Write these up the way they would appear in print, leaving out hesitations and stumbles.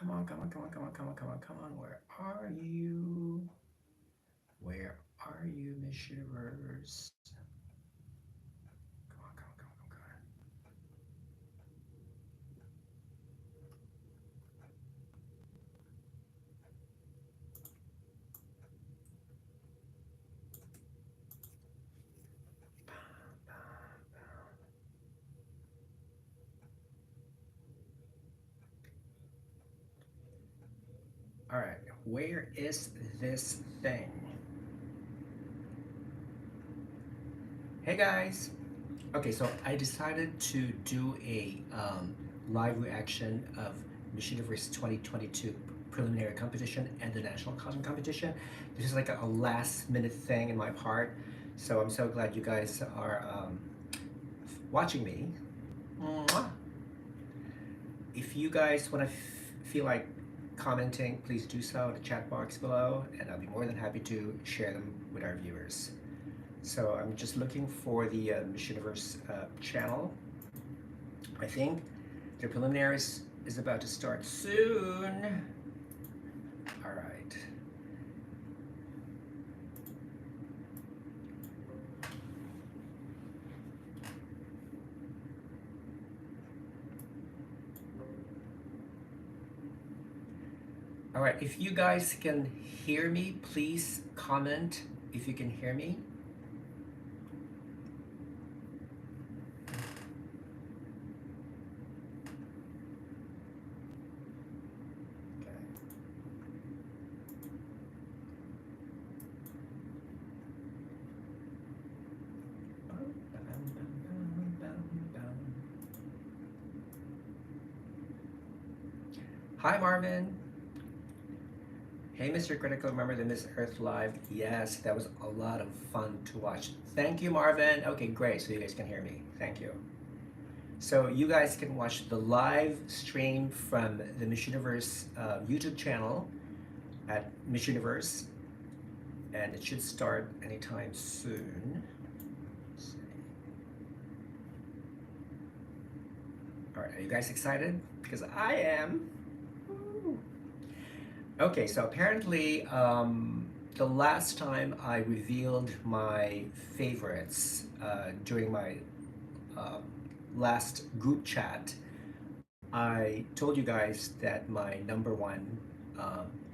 Come on, come on, come on, come on, come on, come on, come on. Where are you? Where are you, Miss Universe? Come on, come on, come on, come on, come on. All right, where is this thing? Hey guys. Okay, so I decided to do a live reaction of Miss Universe 2022 preliminary competition and the national costume competition. This is like a last minute thing in my part, so I'm so glad you guys are watching me. Mwah. If you guys want to feel like commenting, please do so in the chat box below, and I'll be more than happy to share them with our viewers. So I'm just looking for the Miss Universe channel. I think the preliminaries is about to start soon. All right. All right, if you guys can hear me, please comment if you can hear me. Hi, Marvin. Hey, Mr. Critical, remember the Miss Earth Live? Yes, that was a lot of fun to watch. Thank you, Marvin. Okay, great, so you guys can hear me. Thank you. So you guys can watch the live stream from the Miss Universe YouTube channel at Miss Universe, and it should start anytime soon. All right, are you guys excited? Because I am. Okay, so apparently the last time I revealed my favorites during my last group chat, I told you guys that my number one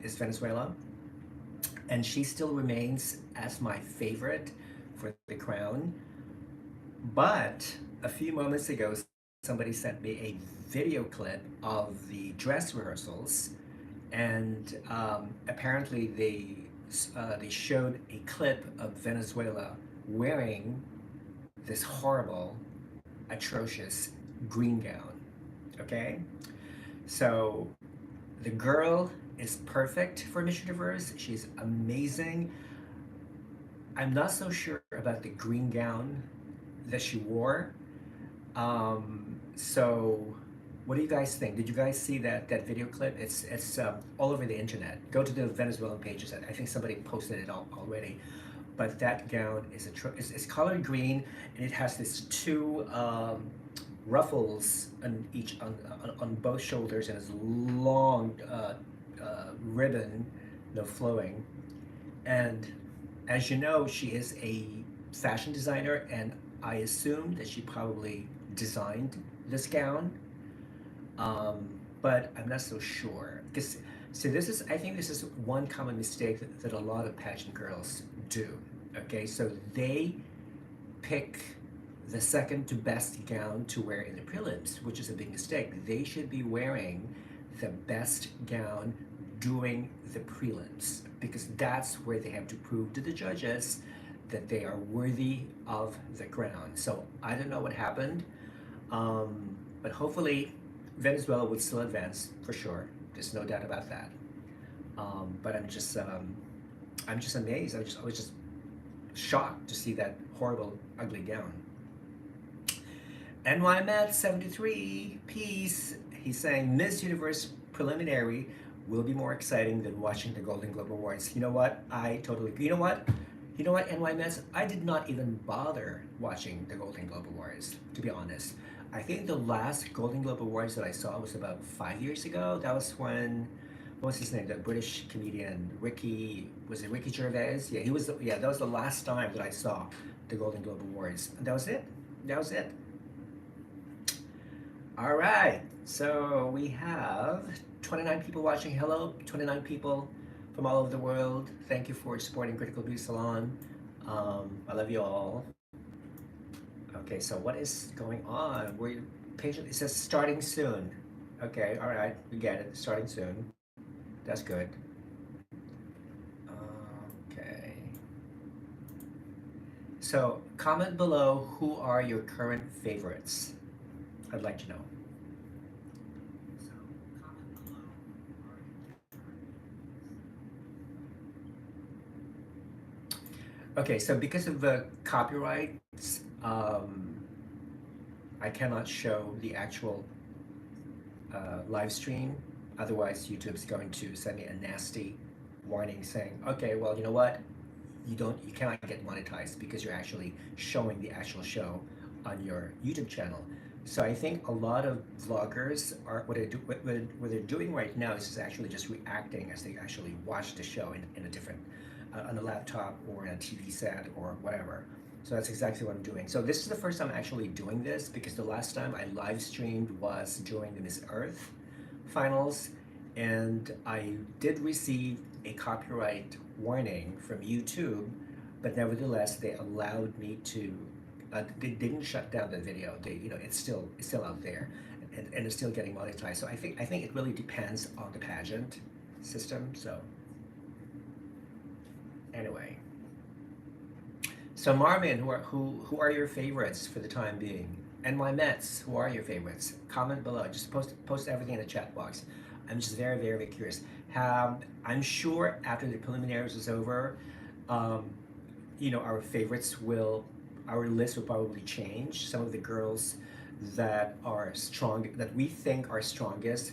is Venezuela, and she still remains as my favorite for the crown. But a few moments ago, somebody sent me a video clip of the dress rehearsals, and apparently they showed a clip of Venezuela wearing this horrible, atrocious green gown. Okay, so the girl is perfect for Miss Universe. She's amazing. I'm not so sure about the green gown that she wore. So what do you guys think? Did you guys see that video clip? It's all over the internet. Go to the Venezuelan pages. I think somebody posted it already. But that gown is it's colored green, and it has these two ruffles on both shoulders, and this long ribbon, flowing. And as you know, she is a fashion designer, and I assume that she probably designed this gown, but I'm not so sure. Because so I think this is one common mistake that a lot of pageant girls do. Okay, so they pick the second to best gown to wear in the prelims, which is a big mistake. They should be wearing the best gown during the prelims, because that's where they have to prove to the judges that they are worthy of the crown. So I don't know what happened, but hopefully Venezuela would still advance for sure. There's no doubt about that. But I'm just amazed. I was just shocked to see that horrible, ugly gown. NY 73, peace. He's saying Miss Universe preliminary will be more exciting than watching the Golden Globe Awards. You know what? I totally agree. You know what? You know what, NY Mets? I did not even bother watching the Golden Globe Awards, to be honest. I think the last Golden Globe Awards that I saw was about 5 years ago. That was when, what was his name? The British comedian Ricky, was it Ricky Gervais? Yeah, he was. Yeah, that was the last time that I saw the Golden Globe Awards. And that was it. That was it. All right. So we have 29 people watching. Hello, 29 people from all over the world. Thank you for supporting Critical Beauty Salon. I love you all. Okay, so what is going on? We're patient. It says starting soon. Okay, all right, we get it. Starting soon. That's good. Okay. So comment below who are your current favorites. I'd like to know. So comment below who are your Okay, so because of the copyrights, I cannot show the actual live stream. Otherwise, YouTube's going to send me a nasty warning saying, "Okay, well, you know what? You cannot get monetized because you're actually showing the actual show on your YouTube channel." So I think a lot of vloggers are what they're doing right now is actually just reacting as they actually watch the show in a different on a laptop or in a TV set or whatever. So that's exactly what I'm doing. So this is the first time I'm actually doing this because the last time I live streamed was during the Miss Earth finals, and I did receive a copyright warning from YouTube, but nevertheless they allowed me to. They didn't shut down the video. It's still out there, and it's still getting monetized. So I think it really depends on the pageant system. So anyway. So Marvin, who are your favorites for the time being? And my Mets, who are your favorites? Comment below. Just post everything in the chat box. I'm just very, very, very curious. I'm sure after the preliminaries is over, um, our list will probably change. Some of the girls that are strong, that we think are strongest,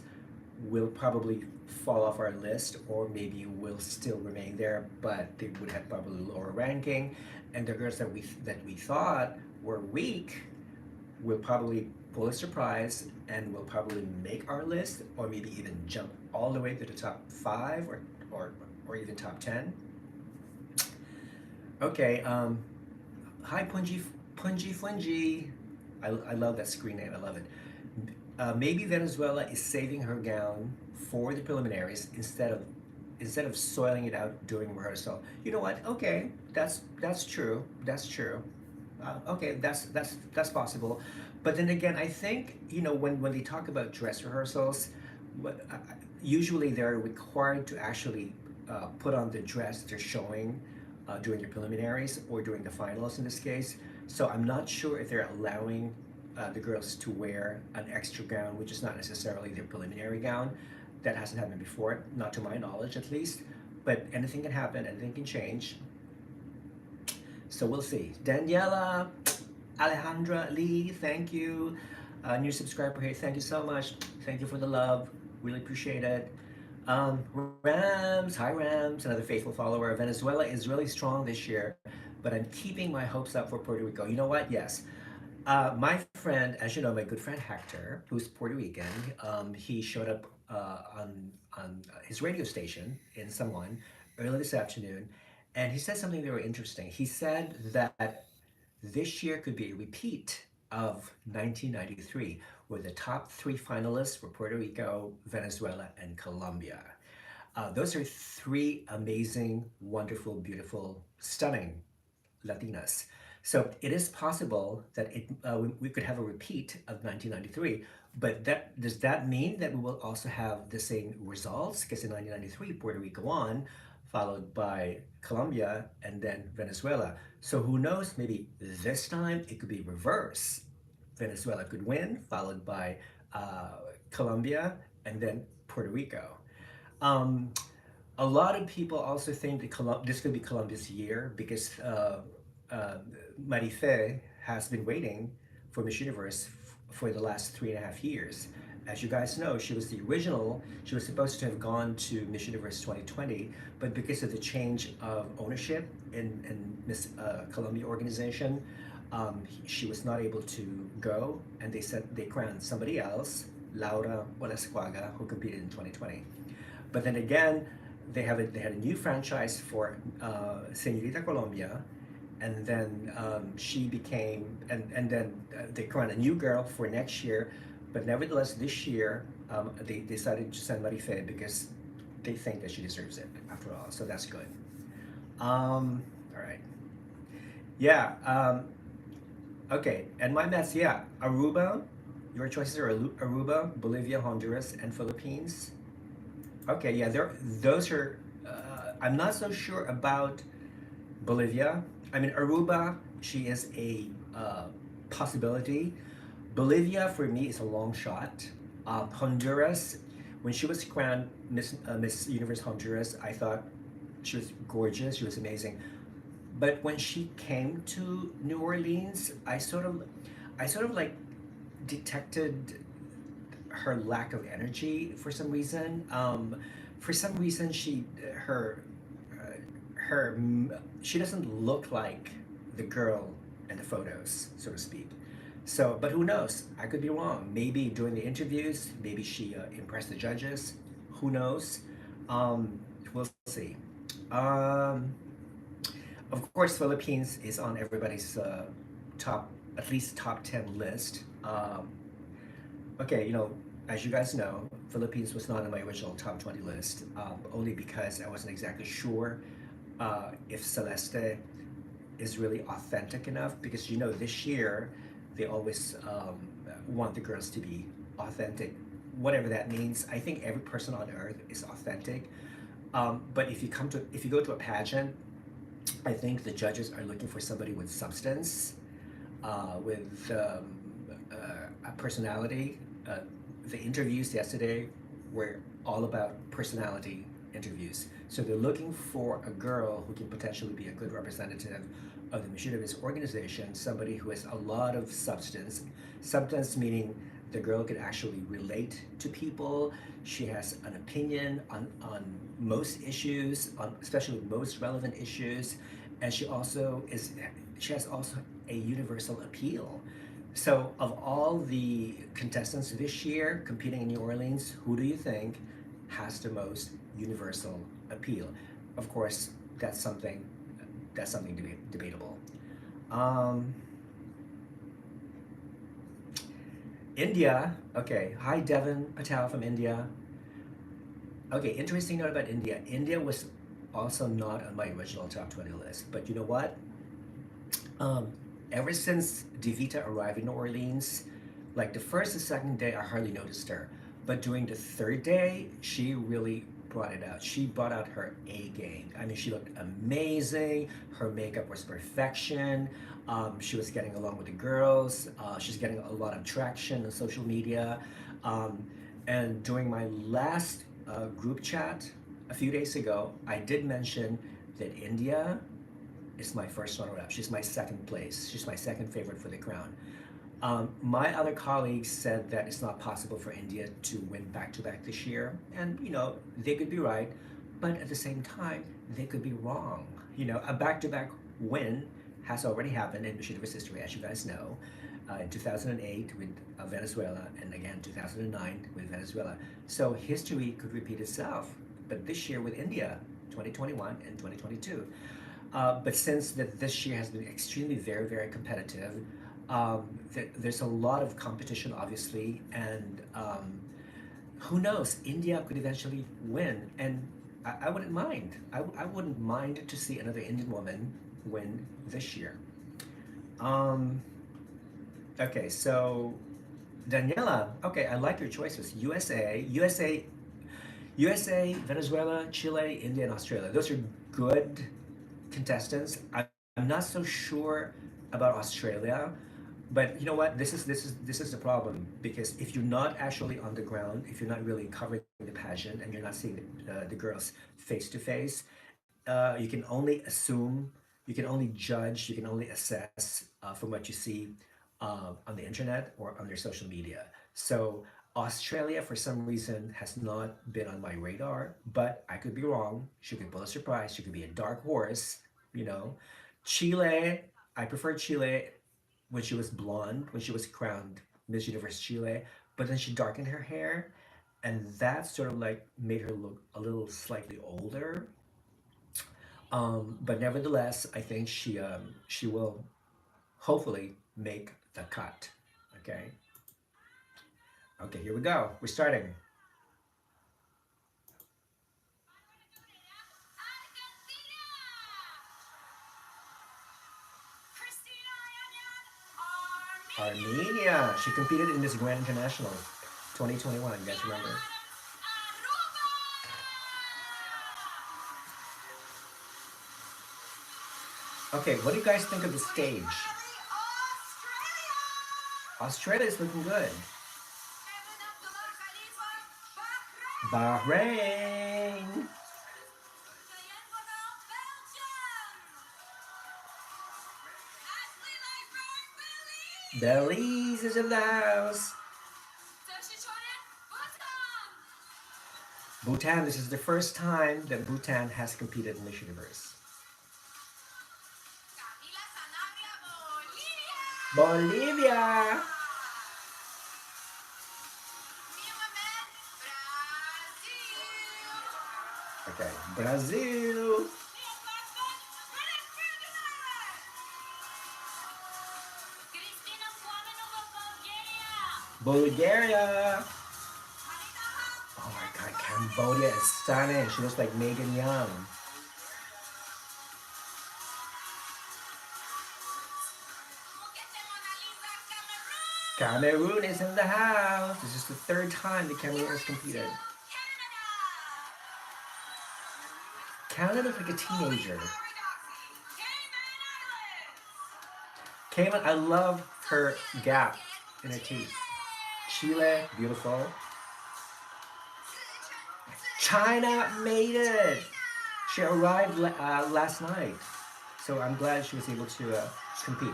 will probably fall off our list, or maybe will still remain there, but they would have probably lower ranking. And the girls that we thought were weak will probably pull a surprise and will probably make our list, or maybe even jump all the way to the top five, or even top 10. Okay. Hi, Punji Fungi. I love that screen name. I love it. Maybe Venezuela is saving her gown for the preliminaries instead of soiling it out during rehearsal. You know what? Okay, that's true. That's true. Okay, that's possible. But then again, I think when they talk about dress rehearsals, usually they're required to actually put on the dress they're showing during the preliminaries or during the finals in this case. So I'm not sure if they're allowing the girls to wear an extra gown, which is not necessarily their preliminary gown. That hasn't happened before, not to my knowledge at least. But anything can happen, anything can change. So we'll see. Daniela, Alejandra Lee, thank you. New subscriber here, thank you so much. Thank you for the love, really appreciate it. Rams, hi Rams, another faithful follower. Venezuela is really strong this year, but I'm keeping my hopes up for Puerto Rico. You know what? Yes. My friend, as you know, my good friend Hector, who's Puerto Rican, he showed up on his radio station in San Juan early this afternoon, and he said something very interesting. He said that this year could be a repeat of 1993, where the top three finalists were Puerto Rico, Venezuela, and Colombia. Those are three amazing, wonderful, beautiful, stunning Latinas. So it is possible that we could have a repeat of 1993, but does that mean that we will also have the same results? Because in 1993, Puerto Rico won, followed by Colombia and then Venezuela. So who knows, maybe this time it could be reverse. Venezuela could win, followed by Colombia and then Puerto Rico. Um, a lot of people also think that this could be Colombia's year because uh, Marife has been waiting for Miss Universe for the last 3.5 years. As you guys know, she was the original. She was supposed to have gone to Miss Universe 2020, but because of the change of ownership in Miss Columbia organization, She was not able to go, and they said they crowned somebody else, Laura Olasquaga, who competed in 2020. But then again, they had a new franchise for Señorita Colombia, and then she became and then they crowned a new girl for next year. But nevertheless, this year they decided to send Marife because they think that she deserves it after all. So that's good. All right. Yeah. Okay. And my mess. Yeah. Aruba. Your choices are Aruba, Bolivia, Honduras, and Philippines. Okay. Yeah. Those are. I'm not so sure about Bolivia. I mean, Aruba. She is a possibility. Bolivia for me is a long shot. Honduras. When she was crowned Miss Universe Honduras, I thought she was gorgeous. She was amazing. But when she came to New Orleans, I sort of like detected her lack of energy for some reason. For some reason, her her she doesn't look like the girl in the photos, so to speak. So, but who knows? I could be wrong. Maybe during the interviews, maybe she impressed the judges. Who knows? We'll see. Um, of course, Philippines is on everybody's top, at least top 10 list. Okay, as you guys know, Philippines was not on my original top 20 list, only because I wasn't exactly sure if Celeste is really authentic enough. Because this year they always want the girls to be authentic, whatever that means. I think every person on earth is authentic. But if you go to a pageant, I think the judges are looking for somebody with substance, with a personality. The interviews yesterday were all about personality interviews. So they're looking for a girl who can potentially be a good representative of the Miss Universe organization, somebody who has a lot of substance. Substance meaning the girl can actually relate to people. She has an opinion on most issues, on especially most relevant issues, and she has also a universal appeal. So, of all the contestants this year competing in New Orleans, who do you think has the most universal appeal? Of course, that's something debatable. Um, India. Okay. Hi, Devin Patel from India. Okay. Interesting note about India. India was also not on my original top 20 list, but you know what? Um, Ever since Devita arrived in New Orleans, like the first and second day, I hardly noticed her. But during the third day, she really brought it out. She brought out her A game. I mean, she looked amazing. Her makeup was perfection. She was getting along with the girls. She's getting a lot of traction on social media. Um, and during my last group chat a few days ago, I did mention that India is my first runner-up. She's my second place. She's my second favorite for the crown. My other colleagues said that it's not possible for India to win back-to-back this year, and they could be right, but at the same time they could be wrong. A back-to-back win has already happened in Miss Universe history, as you guys know, in 2008 with Venezuela, and again 2009 with Venezuela. So history could repeat itself, but this year with India, 2021 and 2022. But since this year has been extremely very, very competitive, there's a lot of competition, obviously, and who knows? India could eventually win, and I wouldn't mind. I wouldn't mind to see another Indian woman win this year. Um, okay, so Daniela. Okay, I like your choices. USA, Venezuela, Chile, India, and Australia. Those are good contestants. I'm not so sure about Australia, but you know what? This is the problem, because if you're not actually on the ground, if you're not really covering the pageant, and you're not seeing the girls face to face, you can only assume, you can only judge, you can only assess from what you see on the internet or on their social media. So Australia, for some reason, has not been on my radar, but I could be wrong. She could pull a surprise. She could be a dark horse, you know. Chile, I prefer Chile when she was blonde, when she was crowned Miss Universe Chile, but then she darkened her hair, and that sort of like made her look a little slightly older. But nevertheless, I think she will hopefully make the cut. Okay. Okay, here we go. We're starting. Armenia. She competed in this Grand International 2021. You guys remember? Okay, what do you guys think of the stage? Australia is looking good. Bahrain. Belize is in the house. Bhutan, this is the first time that Bhutan has competed in Miss Universe. Bolivia. Okay, Brazil. Bulgaria. Oh my god, Cambodia is stunning. She looks like Megan Young. Cameroon is in the house. This is the third time the Cameroon has competed. Canada looks like a teenager. Cayman, I love her gap in her teeth. Chile, beautiful. China made it. She arrived last night, so I'm glad she was able to compete.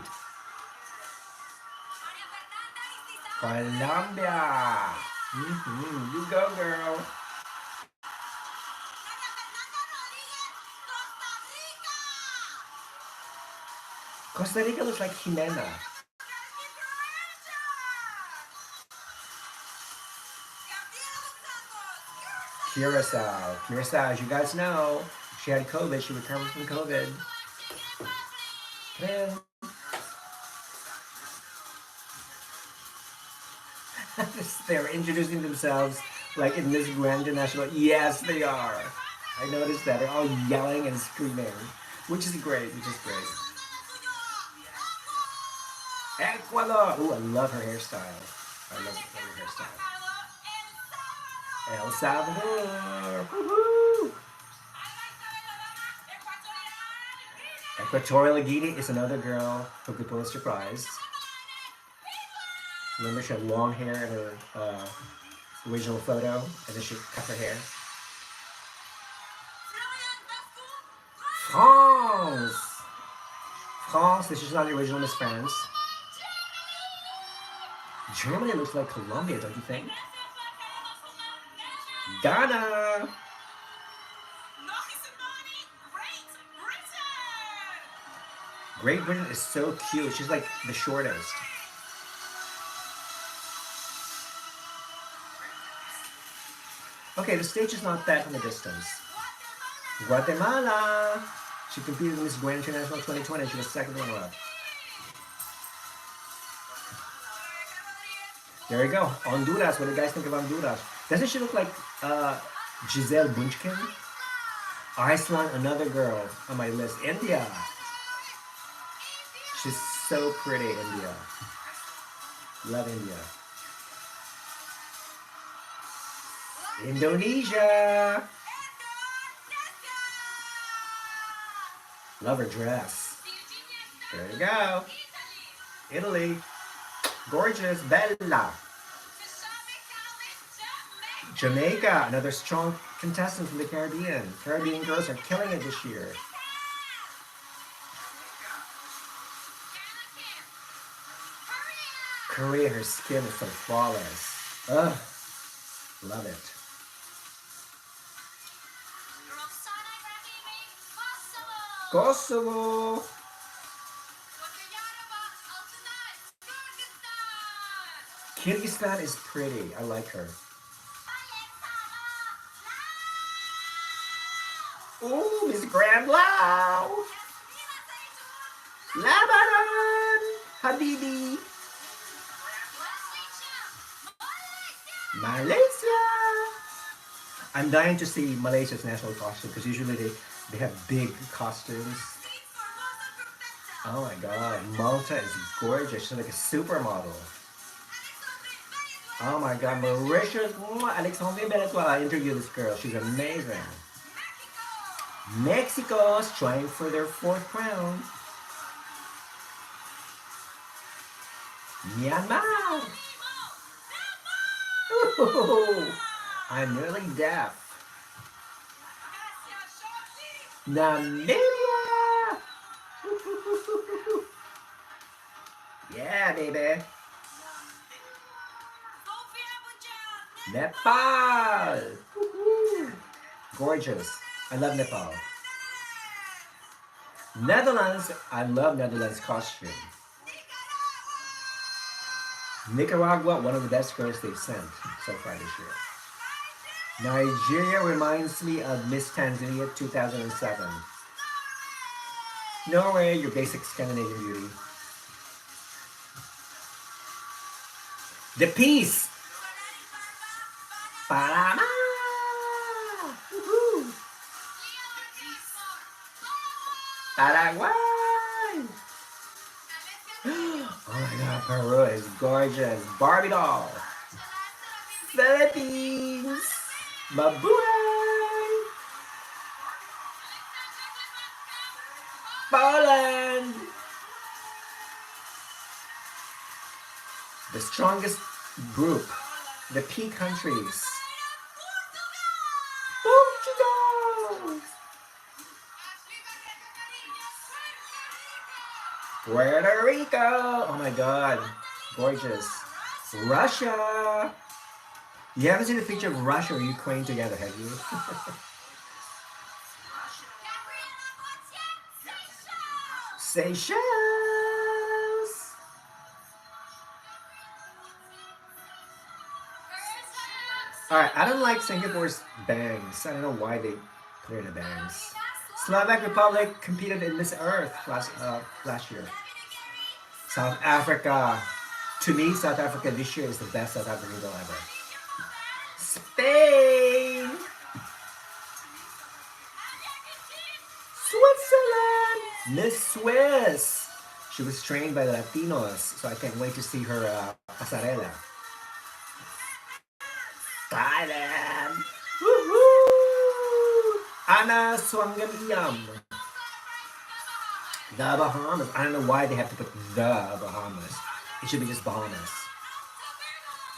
Colombia. You go, girl. Costa Rica looks like Jimena. Curacao. Curacao, as you guys know, she had COVID. She recovered from COVID. Man. They're introducing themselves like in this Grand International. Yes, they are. I noticed that. They're all yelling and screaming, which is great, Ecuador. Ooh, I love her hairstyle. I love her hairstyle. El Salvador. Woohoo! Equatorial Guinea is another girl who could pull a surprise. Remember, she had long hair in her original photo, and then she cut her hair. France! France, this is not the original Miss France. Germany looks like Colombia, don't you think? Ghana! Great Britain is so cute. She's like the shortest. Okay, the stage is not that from a distance. Guatemala! She competed in Miss Grand International 2020. She was second runner-up. There you go. Honduras. What do you guys think of Honduras? Doesn't she look like Giselle Bunchkin? Iceland, another girl on my list. India. She's so pretty, India. Love India. Indonesia. Love her dress. There you go. Italy. Gorgeous. Bella. Jamaica. Another strong contestant from the Caribbean. Caribbean girls are killing it this year. Korea, her skin is so flawless. Ugh. Love it. Kosovo. Kyrgyzstan is pretty. I like her. Ooh, Miss Grand Lao! Lebanon! Habibi! Malaysia! I'm dying to see Malaysia's national costume because usually they have big costumes. Oh my god, Malta is gorgeous. She's like a supermodel. Oh my god, Mauritius, Alexandre Benetua. I interviewed this girl. She's amazing. Mexico's trying for their fourth crown. Myanmar. Ooh, I'm nearly deaf. Namibia. Yeah, baby. Nepal. Gorgeous. I love Nepal. Netherlands. I love Netherlands costume. Nicaragua, one of the best girls they've sent so far this year. Nigeria reminds me of Miss Tanzania 2007. Norway, your basic Scandinavian beauty. The Peace! Panama! Woohoo! Paraguay! Oh my god, Peru is gorgeous. Barbie doll. Philippines. Mabuhay. Poland. The strongest group. The P countries. Portugal. Puerto Rico. Oh my god. Gorgeous. Russia. You haven't seen a picture of Russia or Ukraine together, have you? Seychelles. Alright, I don't like Singapore's bangs. I don't know why they put it in the bangs. Slovak Republic competed in Miss Earth last year. South Africa. To me, South Africa this year is the best South African girl ever. Spain. Switzerland. Miss Swiss. She was trained by the Latinos, so I can't wait to see her pasarela. Thailand. Woohoo! Anna Swanganiam. The Bahamas. I don't know why they have to put the Bahamas. It should be just Bahamas.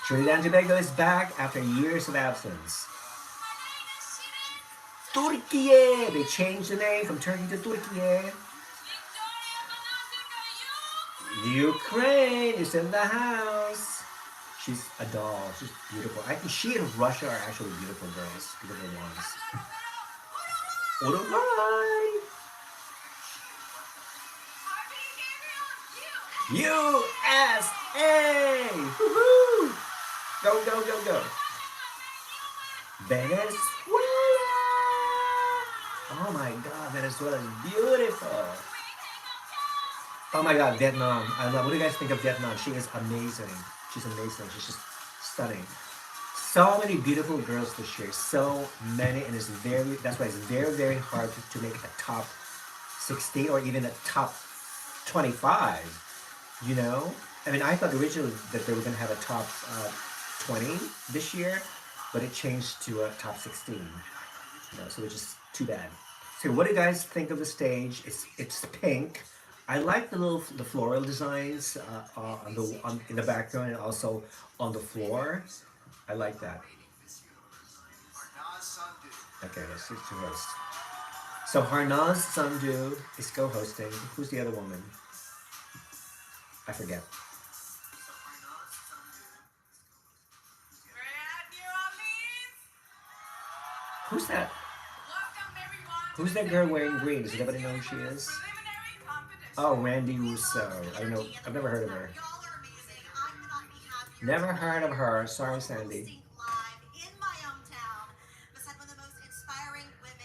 Trinidad and Tobago is back after years of absence. Turkey. They changed the name from Turkey to Turkey. Ukraine is in the house. She's a doll. She's beautiful. I think she and Russia are actually beautiful girls. Beautiful ones. Uruguay. USA. Woohoo! Go, go, go, go. Venezuela. Oh my God, Venezuela is beautiful. Oh my God, Vietnam. I love. What do you guys think of Vietnam? She is amazing. She's amazing. She's just stunning. So many beautiful girls this year. So many, and that's why it's very, very hard to make a top 16 or even a top 25. You know? I mean, I thought originally that they were going to have a top 20 this year, but it changed to a top 16. You know, so which is too bad. So what do you guys think of the stage? It's pink. I like the floral designs in the background and also on the floor. I like that. Okay, let's switch to host. So Harnaz Sandhu is co-hosting. Who's the other woman? I forget. Who's that? Who's that girl wearing green? Does anybody know who she is? Oh, Randy Russo. I don't know. I've never heard of her. Never heard of her. Sorry, Sandy.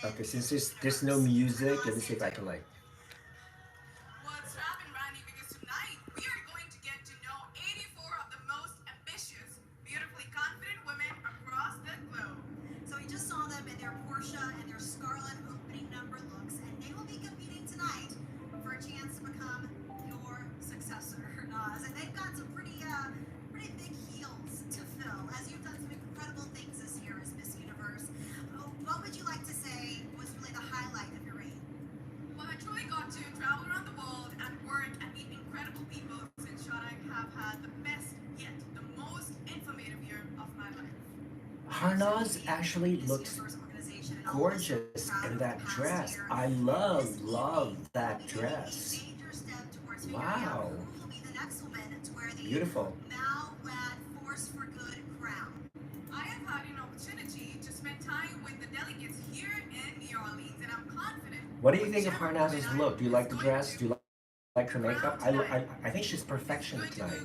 Okay, since there's no music, let me see if I can like. What's happening, Randy? Because tonight we are going to get to know 84 of the most ambitious, beautifully confident women across the globe. So we just saw them in their Porsche and their Scarlet opening number looks, and they will be competing tonight for a chance to become your successor, Nas. And they've got some pretty big heels to fill, as you've done some incredible things this year as Miss Universe. What would you like to say was really the highlight of your reign? Well, I truly got to travel around the world and work and meet incredible people since I have had the best yet the most informative year of my life. Harnaz actually looks gorgeous in that dress. I love that dress. Wow. Beautiful. I have had an opportunity to spend time with the delegates here in New Orleans, and I'm confident. What do you think of Harnaz's look? Do you like the dress? Do you like her makeup? I think she's perfection tonight.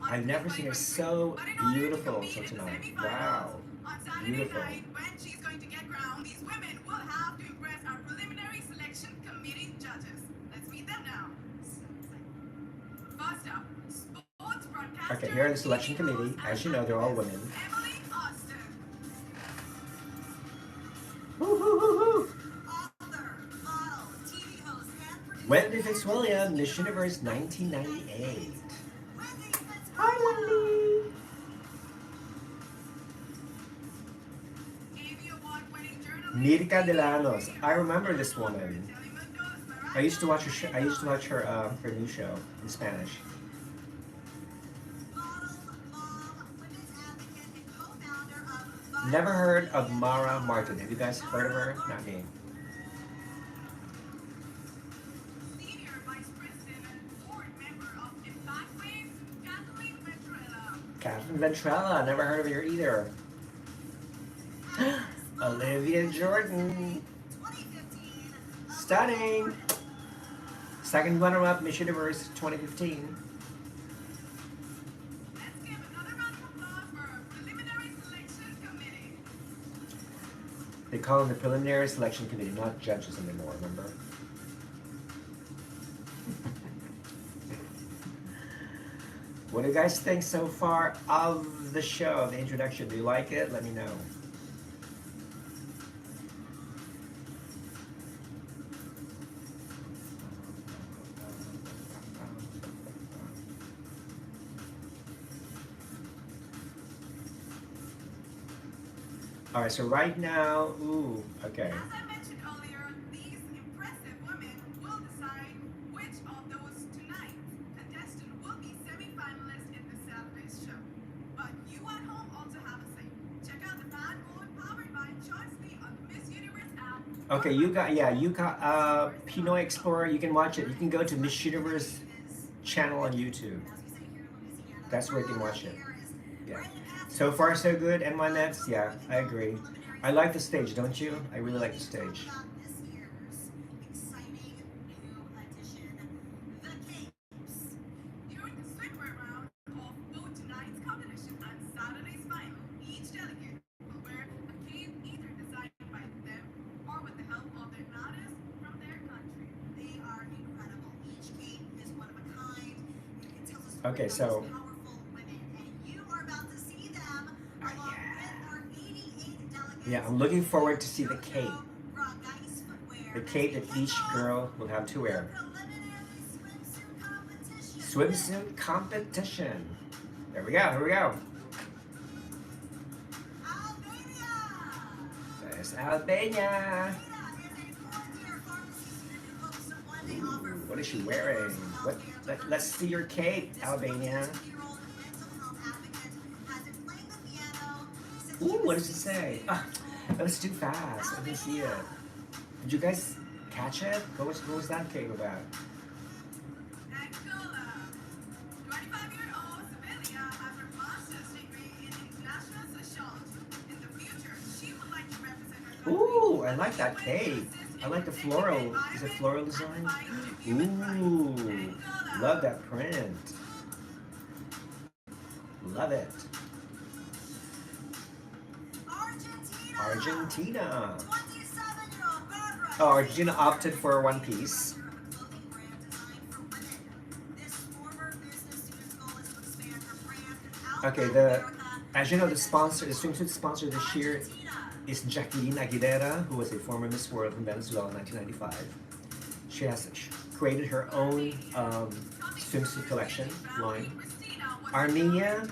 I've never seen her so beautiful till tonight. Wow. On Saturday Beautiful. night, when she's going to get crowned, these women will have to impress our preliminary selection committee judges. Let's meet them now. First up, sports broadcaster. Okay, here are the selection committee. As you know, they're all women. Emily Austin. Woo, woo, woo, woo. Author, model, TV host, and producer. Wendy Fitzwilliam, Miss Universe 1998. Wendy Hi, Wendy. Emmy Award-winning journalist. Mirka Delanos. I remember this woman. I used to watch her. Her new show in Spanish. Never heard of Mara Martin. Have you guys heard of her? Not me. Senior Vice President and board member of Impactways, Kathleen Ventrella. Catherine Ventrella. Never heard of her either. Olivia Jordan. 2015. Stunning. Second runner-up, Miss Universe 2015. Let's give another round of applause for our preliminary selection committee. They call them the preliminary selection committee, not judges anymore, remember? What do you guys think so far of the show, the introduction? Do you like it? Let me know. All right, so right now, okay. As I mentioned earlier, these impressive women will decide which of those tonight contestant will be semi-finalists in the Saturday's show. But you at home also have a say. Check out the fan vote powered by Choice.me on the Miss Universe app. Okay, you got Pinoy Explorer. You can watch it. You can go to Miss Universe channel on YouTube. That's where you can watch it. Yeah. So far, so good. And my Nets, yeah, I agree. I like the stage, don't you? I really like the stage. During the swimwear round of both tonight's competition and Saturday's final, each delegate will wear a cape either designed by them or with the help of their artists from their country. They are incredible. Each cape is one of a kind. It can tell the story Okay, of so- these powerful women, and you are about to see them along with our 88 delegates. Yeah, I'm looking forward to see the cape. The cape that each girl will have to wear. Swimsuit competition. There we go, here we go. There's Albania. What is she wearing? Let's see your cape, Albania. Ooh, what does it say? That was too fast. I didn't see it. Did you guys catch it? What was that cape about? Angola. 25-year-old Sevilla has her master's degree in international sociology. In the future, she would like to represent her country. Ooh, I like that cape. I like the floral. Is it floral design? Ooh, love that print. Love it. Argentina. Argentina. 27-year-old Barbara. Oh, Argentina opted for one piece. Clothing brand designed for women. This former business student's goal is to expand her brand throughout Okay, as you know, the swimsuit sponsor this year is Jacqueline Aguilera, who was a former Miss World in Venezuela in 1995. She has created her own swimsuit collection line. Armenia,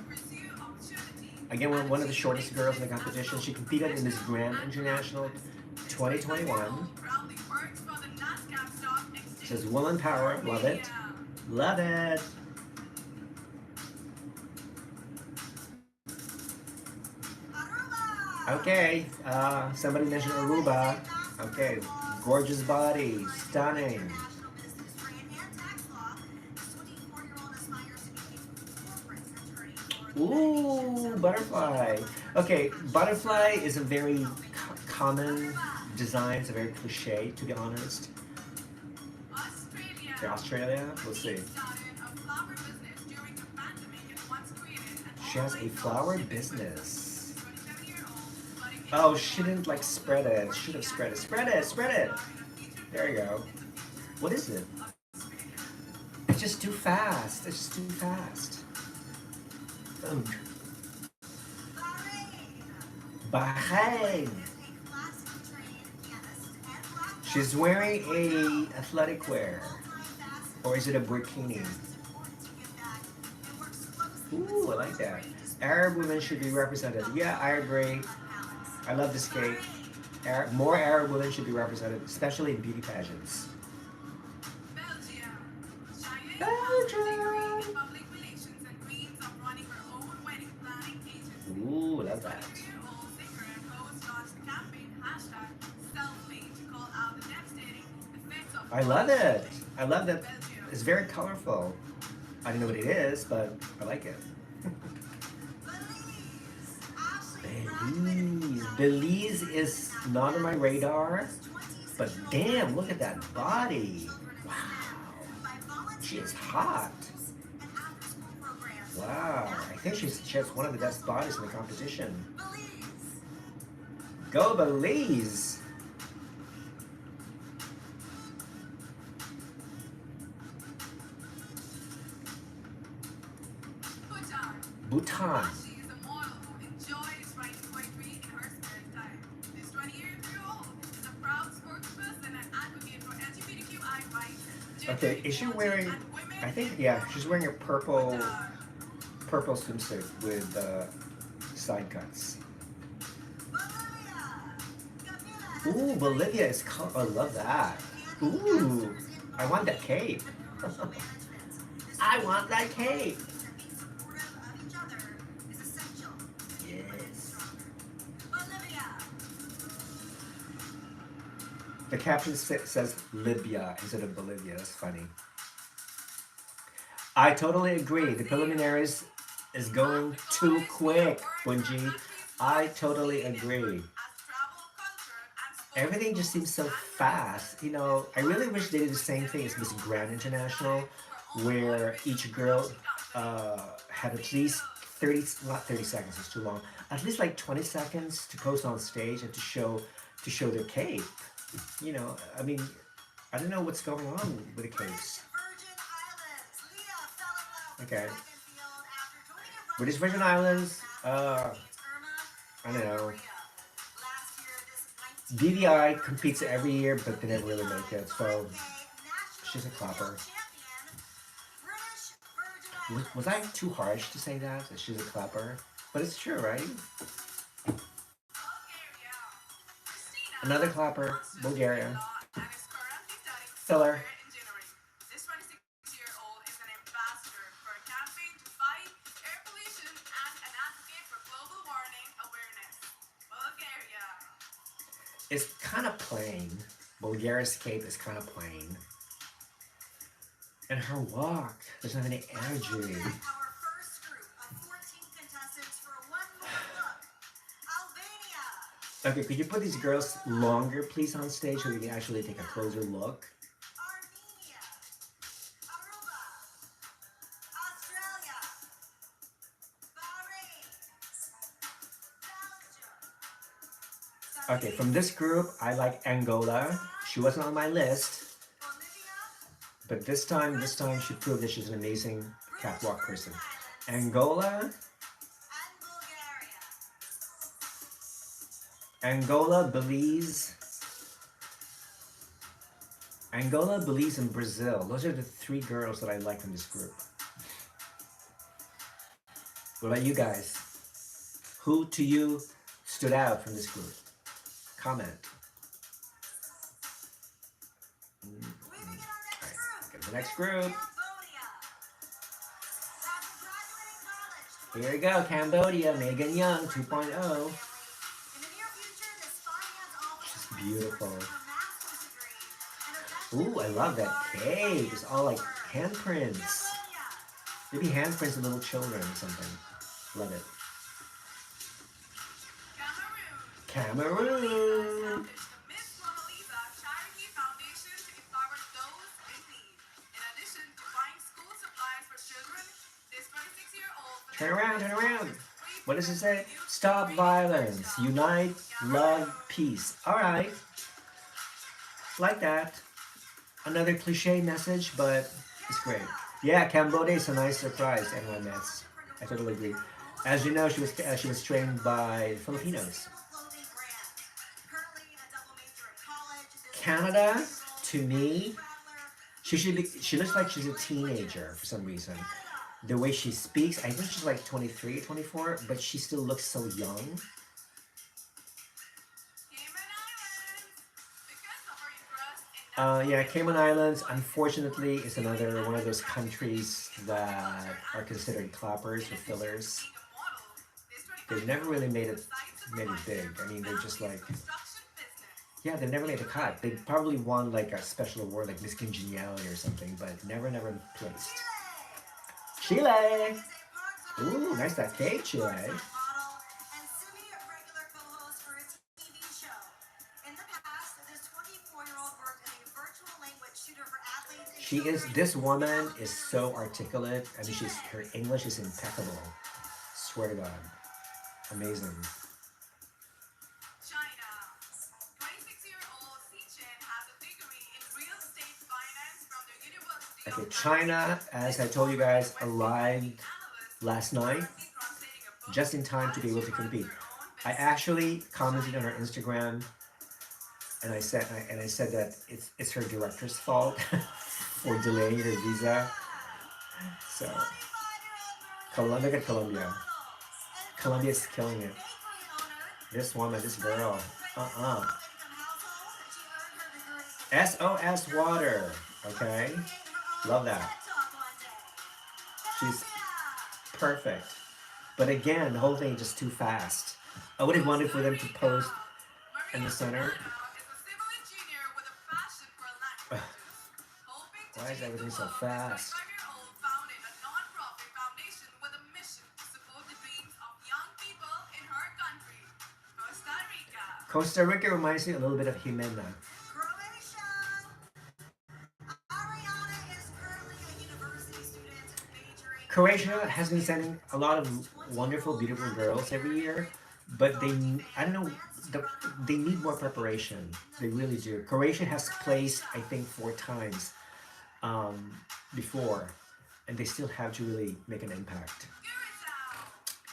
again, one of the shortest girls in the competition. She competed in this Grand International 2021. It says Woman Power. Love it. Love it. Okay, somebody mentioned Aruba. Okay, gorgeous body, stunning. Ooh, butterfly. Okay, butterfly is a very common design. It's a very cliche, to be honest. Okay, Australia. We'll see. She has a flower business. Oh, she didn't like spread it. Should have spread it. Spread it. Spread it. There you go. What is it? It's just too fast. It's just too fast. Ugh. Bahrain. She's wearing a athletic wear. Or is it a burkini? Ooh, I like that. Arab women should be represented. Yeah, I agree. I love this cake. More Arab women should be represented, especially in beauty pageants. Belgium. Ooh, love that. I love it. I love that. It's very colorful. I don't know what it is, but I like it. Belize. Belize is not on my radar, but damn, look at that body. Wow. She is hot. Wow. I think she has one of the best bodies in the competition. Go Belize. Bhutan. Okay, is she wearing? I think yeah, she's wearing a purple swimsuit with side cuts. Ooh, Bolivia is. I love that. Ooh, I want that cape. I want that cape. Yes. The caption says Libya instead of Bolivia. That's funny. I totally agree. The preliminaries is going too quick, Bunji. I totally agree. Everything just seems so fast. You know, I really wish they did the same thing as Miss Grand International, where each girl had at least 30, not 30 seconds, it's too long, at least like 20 seconds to post on stage and to show their cape. You know, I mean, I don't know what's going on with the capes. Okay. British Virgin Islands, I don't know. DVI competes every year, but they never really make it, so she's a clapper. Was I too harsh to say that she's a clapper? But it's true, right? Another clapper, Bulgaria. Filler. This 26-year-old is an ambassador for a campaign to fight air pollution and an advocate for global warming awareness. Bulgaria. It's kind of plain. Bulgaria's cape is kind of plain. And her walk, there's not any energy. Our first group of 14 contestants for one more look. Albania. Okay, could you put these girls longer, please, on stage so we can actually take a closer look? Armenia. Aruba. Australia. Okay, from this group, I like Angola. She wasn't on my list, but this time she proved that she's an amazing catwalk person. Angola, Angola, Belize, Angola, Belize, and Brazil. Those are the three girls that I like from this group. What about you guys? Who to you stood out from this group? Comment. Alright, get to the next group. Here we go, Cambodia, Megan Young 2.0. She's beautiful. Ooh, I love that cake. It's all like handprints. Maybe handprints of little children or something. Love it. Cameroon. Turn around, turn around. What does it say? Stop violence. Unite, love, peace. All right. Like that. Another cliche message, but it's great. Yeah, Cambodia is a nice surprise. NYMS. I totally agree. As you know, she was trained by Filipinos. Canada, to me, she looks like she's a teenager for some reason. The way she speaks, I think she's like 23, 24, but she still looks so young. Yeah, Cayman Islands, unfortunately, is another one of those countries that are considered clappers or fillers. They've never really made it big. I mean, they're just like, yeah, they never made the cut. They probably won like a special award, like Miss Congeniality or something, but never placed. Chile. Ooh, nice that cake, Chile. This woman is so articulate. I mean, her English is impeccable. Swear to God. Amazing. Okay, China, as I told you guys, arrived last night, just in time to be able to compete. I actually commented on her Instagram, and I said that it's her director's fault for delaying her visa. So, look at Colombia. Colombia's killing it. This woman, this girl, SOS water. Okay, love that. She's perfect. But again, the whole thing is just too fast. I would have wanted for them to post in the center. Why is everything so fast? Costa Rica reminds me a little bit of Jimena. Croatia has been sending a lot of wonderful, beautiful girls every year, but I don't know, they need more preparation. They really do. Croatia has placed, I think, 4 times before, and they still have to really make an impact.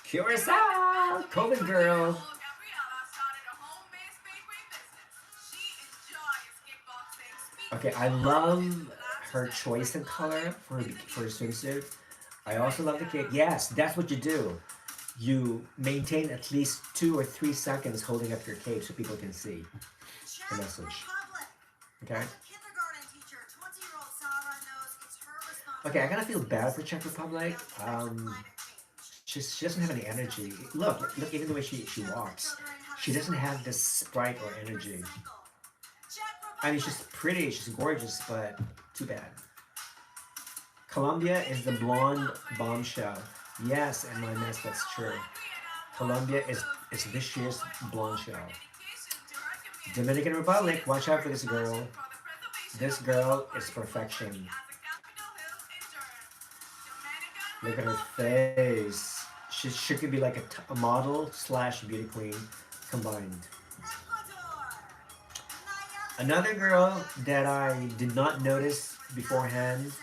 Curacao! COVID girl! Okay, I love her choice of color for her swimsuit. I also love the cake. Yes, that's what you do. You maintain at least 2 or 3 seconds holding up your cape so people can see the message. Okay? Okay, I kind of feel bad for Czech Republic. She doesn't have any energy. Look, even the way she walks. She doesn't have this sprite or energy. I mean, she's pretty, she's gorgeous, but too bad. Colombia is the blonde bombshell. Yes, and my mess, that's true. Colombia is this year's blonde shell. Dominican Republic, watch out for this girl. This girl is perfection. Look at her face. She could be like a model / beauty queen combined. Another girl that I did not notice beforehand,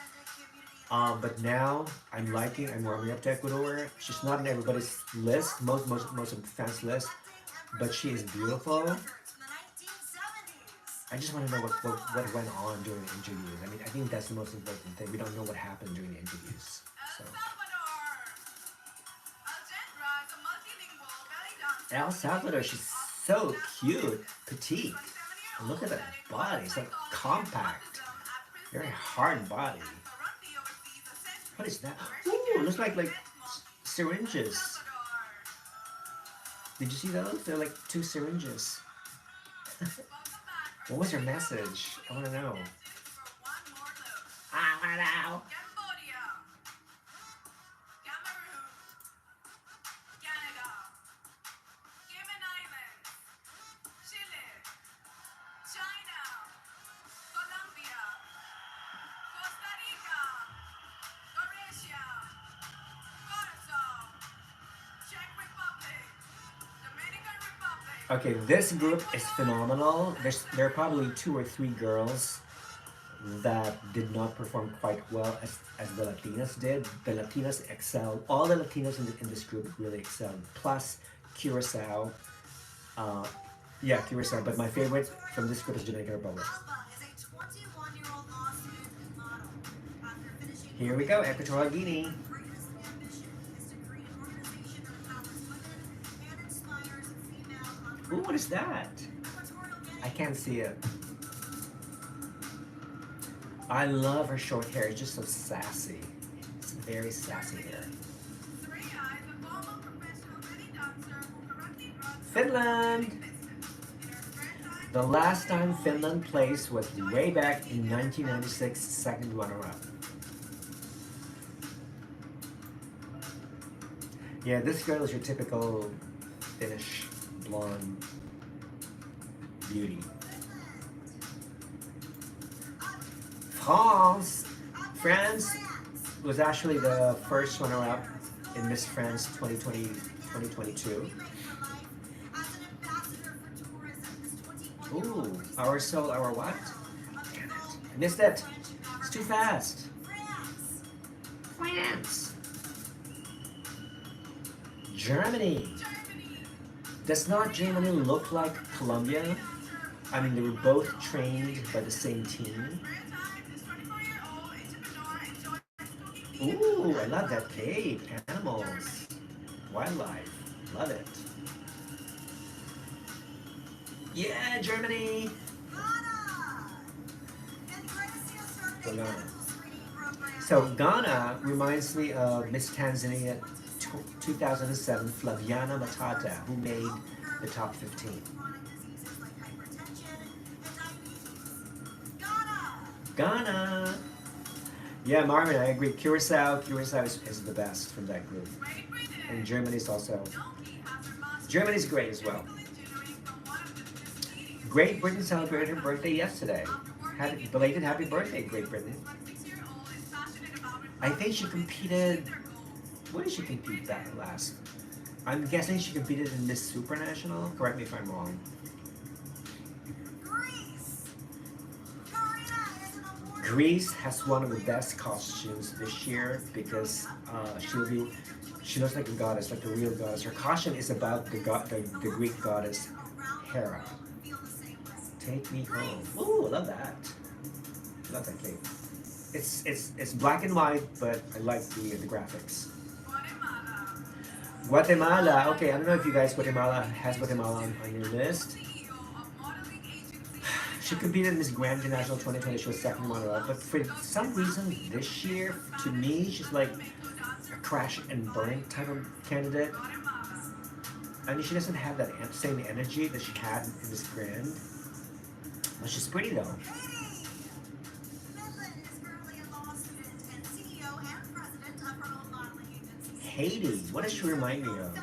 but now I'm warming up to Ecuador. She's not in everybody's list, most of the fans' list, but she is beautiful. I just want to know what went on during the interviews. I mean, I think that's the most important thing. We don't know what happened during the interviews. So, El Salvador, she's so cute, petite. And look at that body, so compact, very hard body. What is that? Ooh, looks like syringes. Did you see those? They're like two syringes. What was her message? I want to know. I want to know. Okay, this group is phenomenal. There are probably two or three girls that did not perform quite well as the Latinas did. The Latinas excelled. All the Latinos in this group really excelled. Plus Curacao. Uh, yeah, Curacao. But my favorite from this group is Dominican Republic. Here we go, Equatorial Guinea. Ooh, what is that? I can't see it. I love her short hair. It's just so sassy. It's very sassy hair. Finland! The last time Finland placed was way back in 1996, second runner-up. Yeah, this girl is your typical Finnish blonde beauty. France was actually the first runner-up in Miss France 2022. Ooh, our soul, our what? Damn it. I missed it. It's too fast. France. Germany. Does not Germany look like Colombia? I mean, they were both trained by the same team. Ooh, I love that cape. Animals. Wildlife. Love it. Yeah, Germany! Ghana. So Ghana reminds me of Miss Tanzania 2007 Flaviana Matata, who made the top 15. Ghana! Yeah, Marvin, I agree. Curacao is the best from that group. And Germany's also... Germany's great as well. Great Britain celebrated her birthday yesterday. Belated happy birthday, Great Britain. I think she competed... What did she compete that last? I'm guessing she competed in Miss Supranational. Correct me if I'm wrong. Greece has one of the best costumes this year because she looks like a goddess, like a real goddess. Her costume is about the Greek goddess Hera. Take me home. Ooh, I love that. I love that cape. It's black and white, but I like the graphics. Guatemala. Okay, I don't know if you guys Guatemala on your list. She competed in Miss Grand International 2020. She was second runner-up, but for some reason this year, to me, she's like a crash and burn type of candidate. I mean, she doesn't have that same energy that she had in Miss Grand. But she's pretty though. Haiti. What does she remind me of?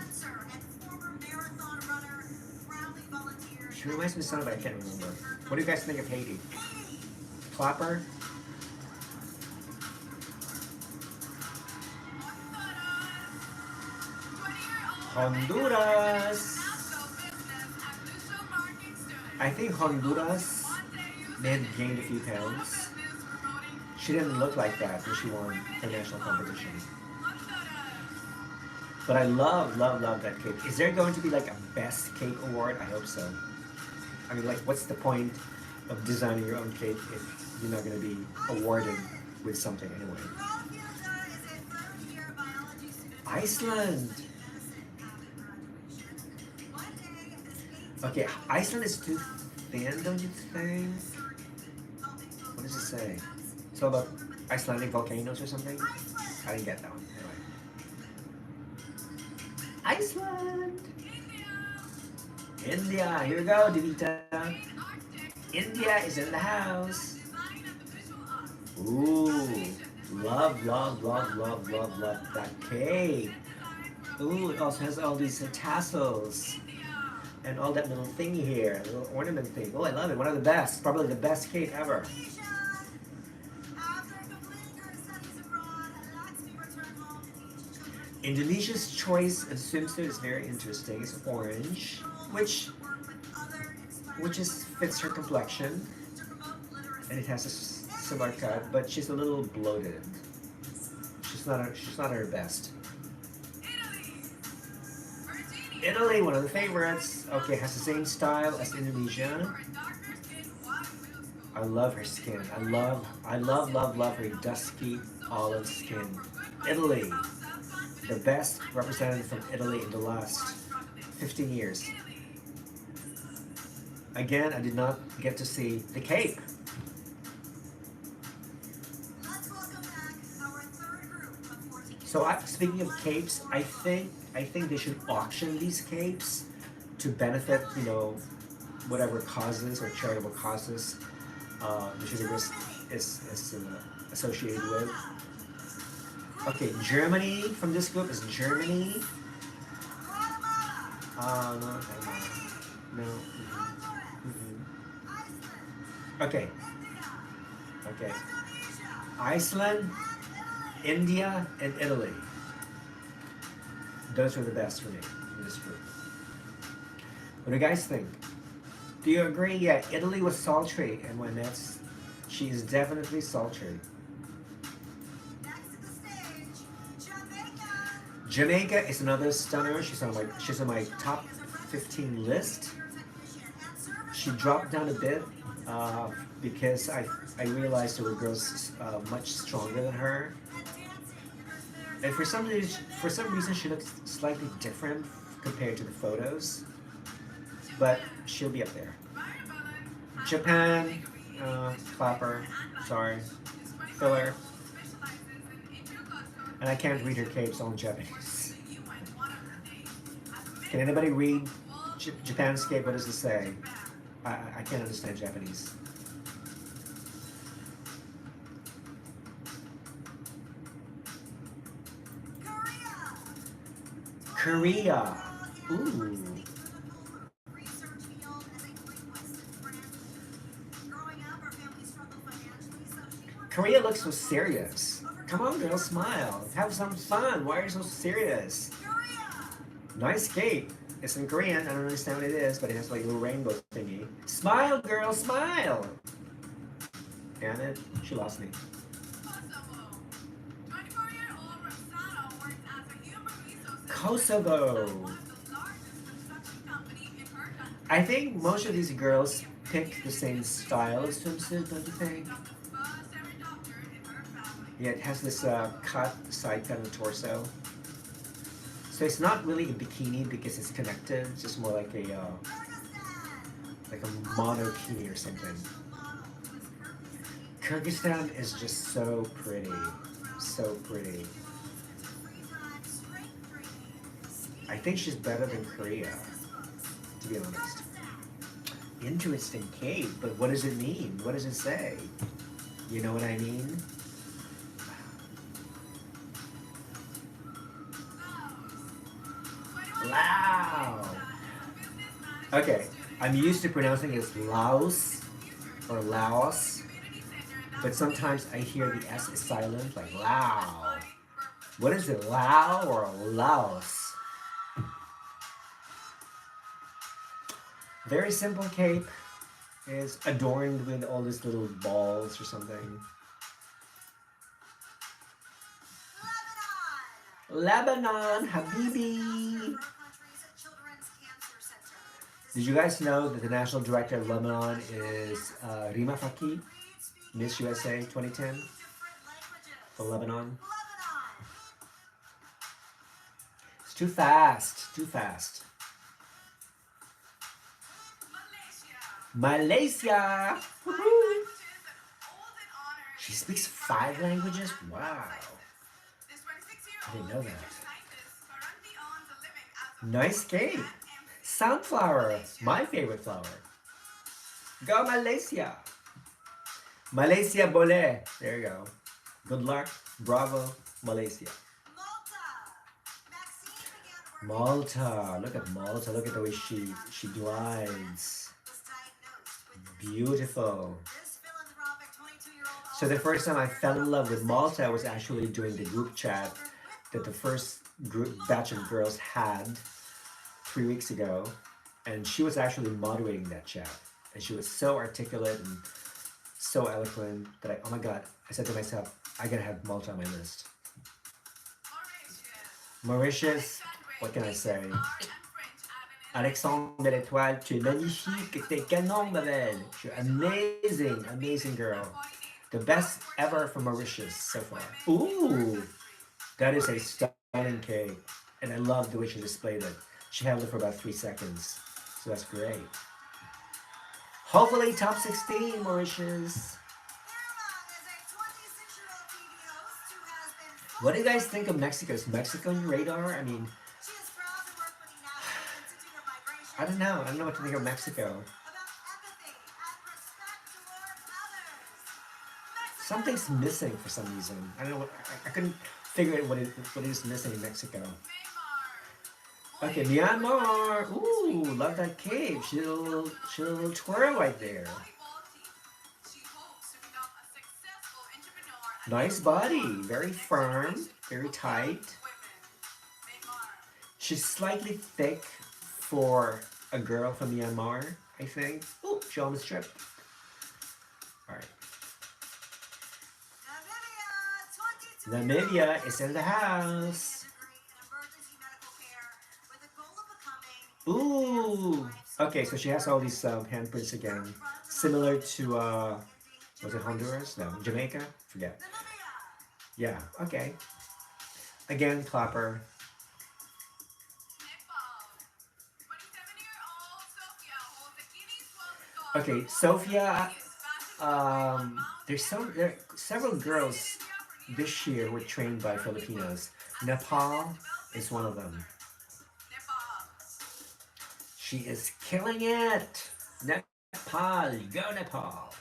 She reminds me of something, but I can't remember. What do you guys think of Haiti? Clapper? Honduras. I think Honduras may have gained a few pounds. She didn't look like that when she won the national competition. But I love, love, love that cape. Is there going to be like a best cape award? I hope so. I mean, like, what's the point of designing your own cape if you're not going to be awarded with something anyway? Iceland! Okay, Iceland is too thin, don't you think? What does it say? It's all about Icelandic volcanoes or something? I didn't get that one. Anyway. Iceland! India! Here we go, Devita. India is in the house. Ooh, love, love, love, love, love, love that cape. Ooh, it also has all these tassels and all that little thingy here, little ornament thing. Oh, I love it. One of the best, probably the best cape ever. Indonesia's choice of swimsuit is very interesting. It's orange, which fits her complexion, and it has a similar cut, but she's a little bloated. She's not at her best. Italy, one of the favorites. Okay, has the same style as Indonesia. I love her skin. I love, love her dusky olive skin. Italy, the best representative from Italy in the last 15 years. Again, I did not get to see the cape. So speaking of capes, I think they should auction these capes to benefit, whatever causes or charitable causes the Sugar is associated with. Okay, Germany from this group is Germany. No. Okay. Iceland, India, and Italy. Those are the best for me in this group. What do you guys think? Do you agree? Yeah, Italy was sultry, and she is definitely sultry. Jamaica is another stunner. She's on my top 15 list. She dropped down a bit because I realized there were girls much stronger than her, and for some reason she looks slightly different compared to the photos. But she'll be up there. Japan, clapper, sorry, filler. And I can't read her capes all in Japanese. Can anybody read Japan's cape? What does it say? I can't understand Japanese. Korea. Ooh. Korea looks so serious. Come on, girl, smile. Have some fun. Why are you so serious? Nice cape. It's in Korean. I don't understand what it is, but it has like a little rainbow thingy. Smile, girl, smile. Damn it. She lost me. Kosovo. I think most of these girls pick the same style of swimsuit, don't you think? Yeah, it has this side cut on the torso. So it's not really a bikini because it's connected. It's just more like a monokini or something. Kyrgyzstan is just so pretty. So pretty. I think she's better than Korea, to be honest. Interesting cape, but what does it mean? What does it say? You know what I mean? Wow. Okay, I'm used to pronouncing it as Laos or Laos, but sometimes I hear the S is silent, like Lao. What is it, Lao or Laos? Very simple cape. is adorned with all these little balls or something. Lebanon, Habibi. Did you guys know that the national director of Lebanon is Rima Faki, Miss USA 2010 for Lebanon? It's too fast, too fast. Malaysia! Woohoo! She speaks 5 languages? Wow. I didn't know that. Nice cake. Sunflower, my favorite flower. Go Malaysia. Malaysia Boleh. There you go. Good luck. Bravo, Malaysia. Malta. Look at Malta. Look at the way she glides. Beautiful. So the first time I fell in love with Malta was actually during the group chat that the first group batch of girls had 3 weeks ago, and she was actually moderating that chat, and she was so articulate and so eloquent that oh my god, I said to myself, I gotta have Malta on my list. Mauritius, what can I say? Alexandre de l'Étoile, tu es magnifique, t'es canon, ma belle. You're amazing, amazing girl. The best ever from Mauritius so far. Ooh, that is a stunning cake, and I love the way she displayed it. She held it for about 3 seconds, so that's great. Hopefully top 16, Mauritius. What do you guys think of Mexico? Is Mexico on your radar? I mean, I don't know. I don't know what to think of Mexico. Something's missing for some reason. I don't know. I couldn't figure out what is missing in Mexico. Okay, Myanmar. Ooh, love that cake. She did a little twirl right there. Nice body. Very firm. Very tight. She's slightly thick for a girl from Myanmar, I think. Oh, she almost tripped. All right. Namibia is in the house. Ooh. Okay, so she has all these handprints again, similar to was it Honduras? No, Jamaica. Forget. Yeah. Okay. Again, clapper. Okay, Sophia. There are several girls this year were trained by Filipinos. Nepal is one of them. She is killing it. Nepal, go Nepal.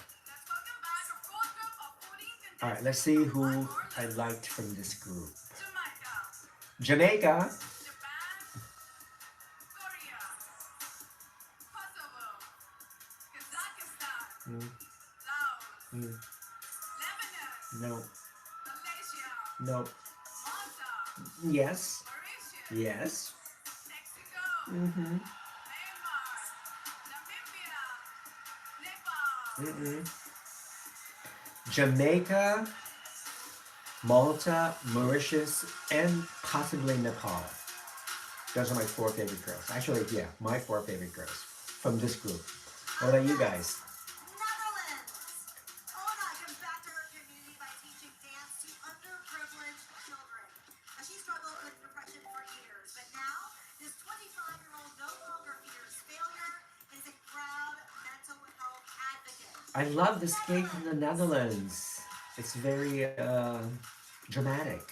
All right, let's see who I liked from this group. Jamaica. No. No. Yes. Yes. Mm-hmm. Jamaica, Malta, Mauritius, and possibly Nepal. Those are my 4 favorite girls. Actually, yeah, my 4 favorite girls from this group. What about you guys? I love this cake from the Netherlands. It's very dramatic.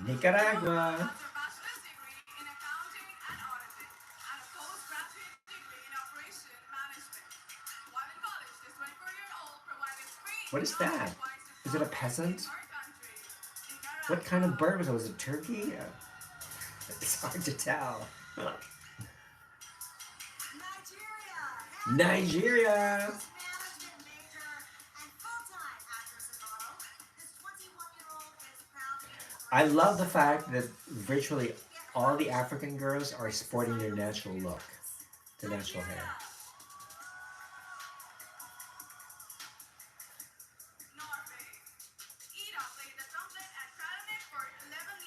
Nicaragua. What is that? Is it a peasant? What kind of bird was it? Was it turkey? It's hard to tell. Nigeria. I love the fact that virtually all the African girls are sporting their natural look, their natural hair.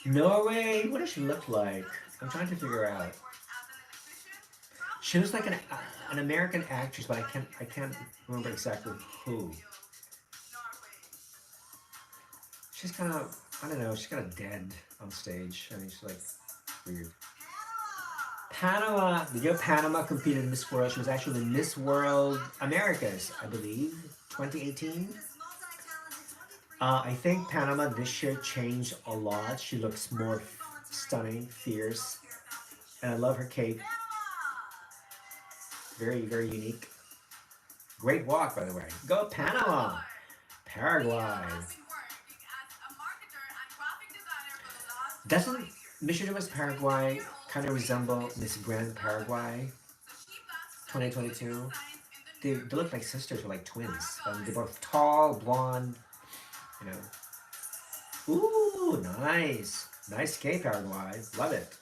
Norway. What does she look like? I'm trying to figure Norway out. works as an electrician, She probably looks like starting her an job American in actress, but running the I can't Contestant remember exactly BMW who. field. Norway. She's kind of, I don't know, she's kind of dead on stage. I mean, she's like weird. Panama. Panama, the year Panama competed in Miss World, she was actually the Miss World Americas, I believe, 2018. This multi-talented 23 I think Panama this year changed a lot. She looks more stunning, fierce, and I love her cape. Very, very unique. Great walk, by the way. Go Panama! Paraguay. Mia Paraguay. has been working as a marketer and graphic designer for the last Doesn't 5 years. Miss Universe This 22 Paraguay year old kind of dreams of resemble Miss Miss Universe Grand South Paraguay America, so she plans to study political 2022? science in the They, near they look like future. sisters or like twins. They're Paraguay. both tall, blonde, you know. Ooh, nice. Nice cape, Paraguay. Love it.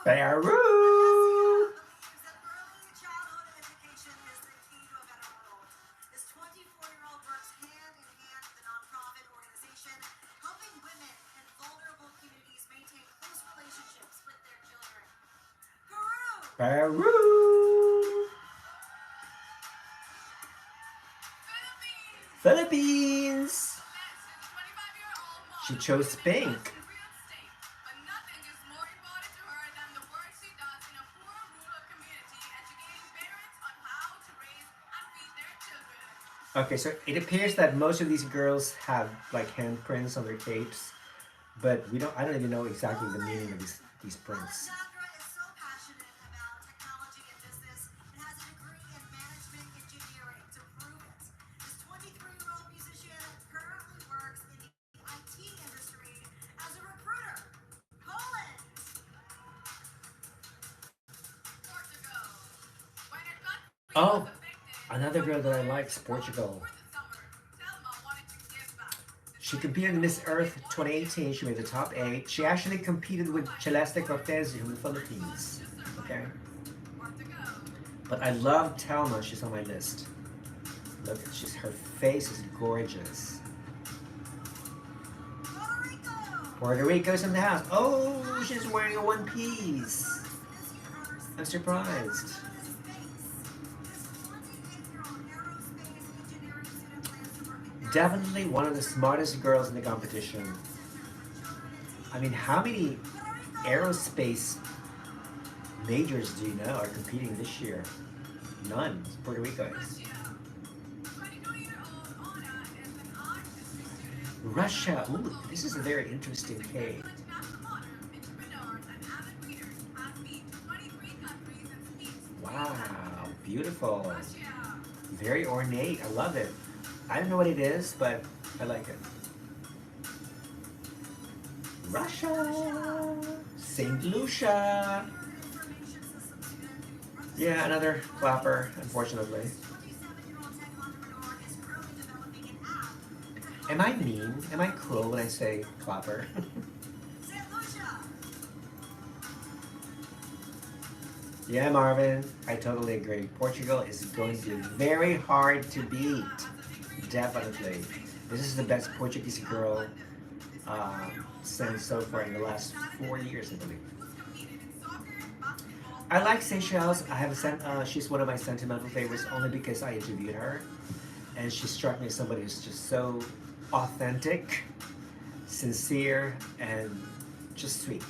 Peru. Peru! Alessia believes that early childhood education is the key to a better world. This 24-year-old works hand in hand with a nonprofit organization helping women in vulnerable communities maintain close relationships with their children. Peru. Peru! Philippines. Philippines! She's a 25-year-old mom She who chose invests pink. in real estate, but nothing is more important to her than the work she does in a poor rural community, educating parents on how to raise and feed their children. Okay, so it appears that most of these girls have like handprints on their capes, but I don't even know exactly the meaning of these prints. Alexandra is so passionate about technology and business and has a degree in management engineering to prove it. This 23-year-old musician currently works in the IT industry as a recruiter. Poland. Portugal. When her country was Oh, affected another by girl that I fires like is before Portugal. the summer, Thelma wanted to give back. The She competed in Miss 23-year-old Earth did what it 2018. She made the top 8. She actually competed with Celeste Cortez from the Philippines. Okay? But I love Telma. She's on my list. Look, her face is gorgeous. Puerto Rico's in the house. Oh, she's wearing a one piece. I'm surprised. Definitely one of the smartest girls in the competition. I mean, how many aerospace majors do you know are competing this year? None. Puerto Rico is. Russia. Ooh, this is a very interesting cave. Wow, beautiful. Very ornate. I love it. I don't know what it is, but I like it. Russia. St. Lucia. Yeah, another clapper, unfortunately. Am I mean? Am I cruel when I say clapper? Yeah, Marvin, I totally agree. Portugal is going to be very hard to beat. Definitely. This is the best Portuguese girl sang so far in the last 4 years, I believe. I like Seychelles. She's one of my sentimental favorites only because I interviewed her, and she struck me as somebody who's just so authentic, sincere, and just sweet.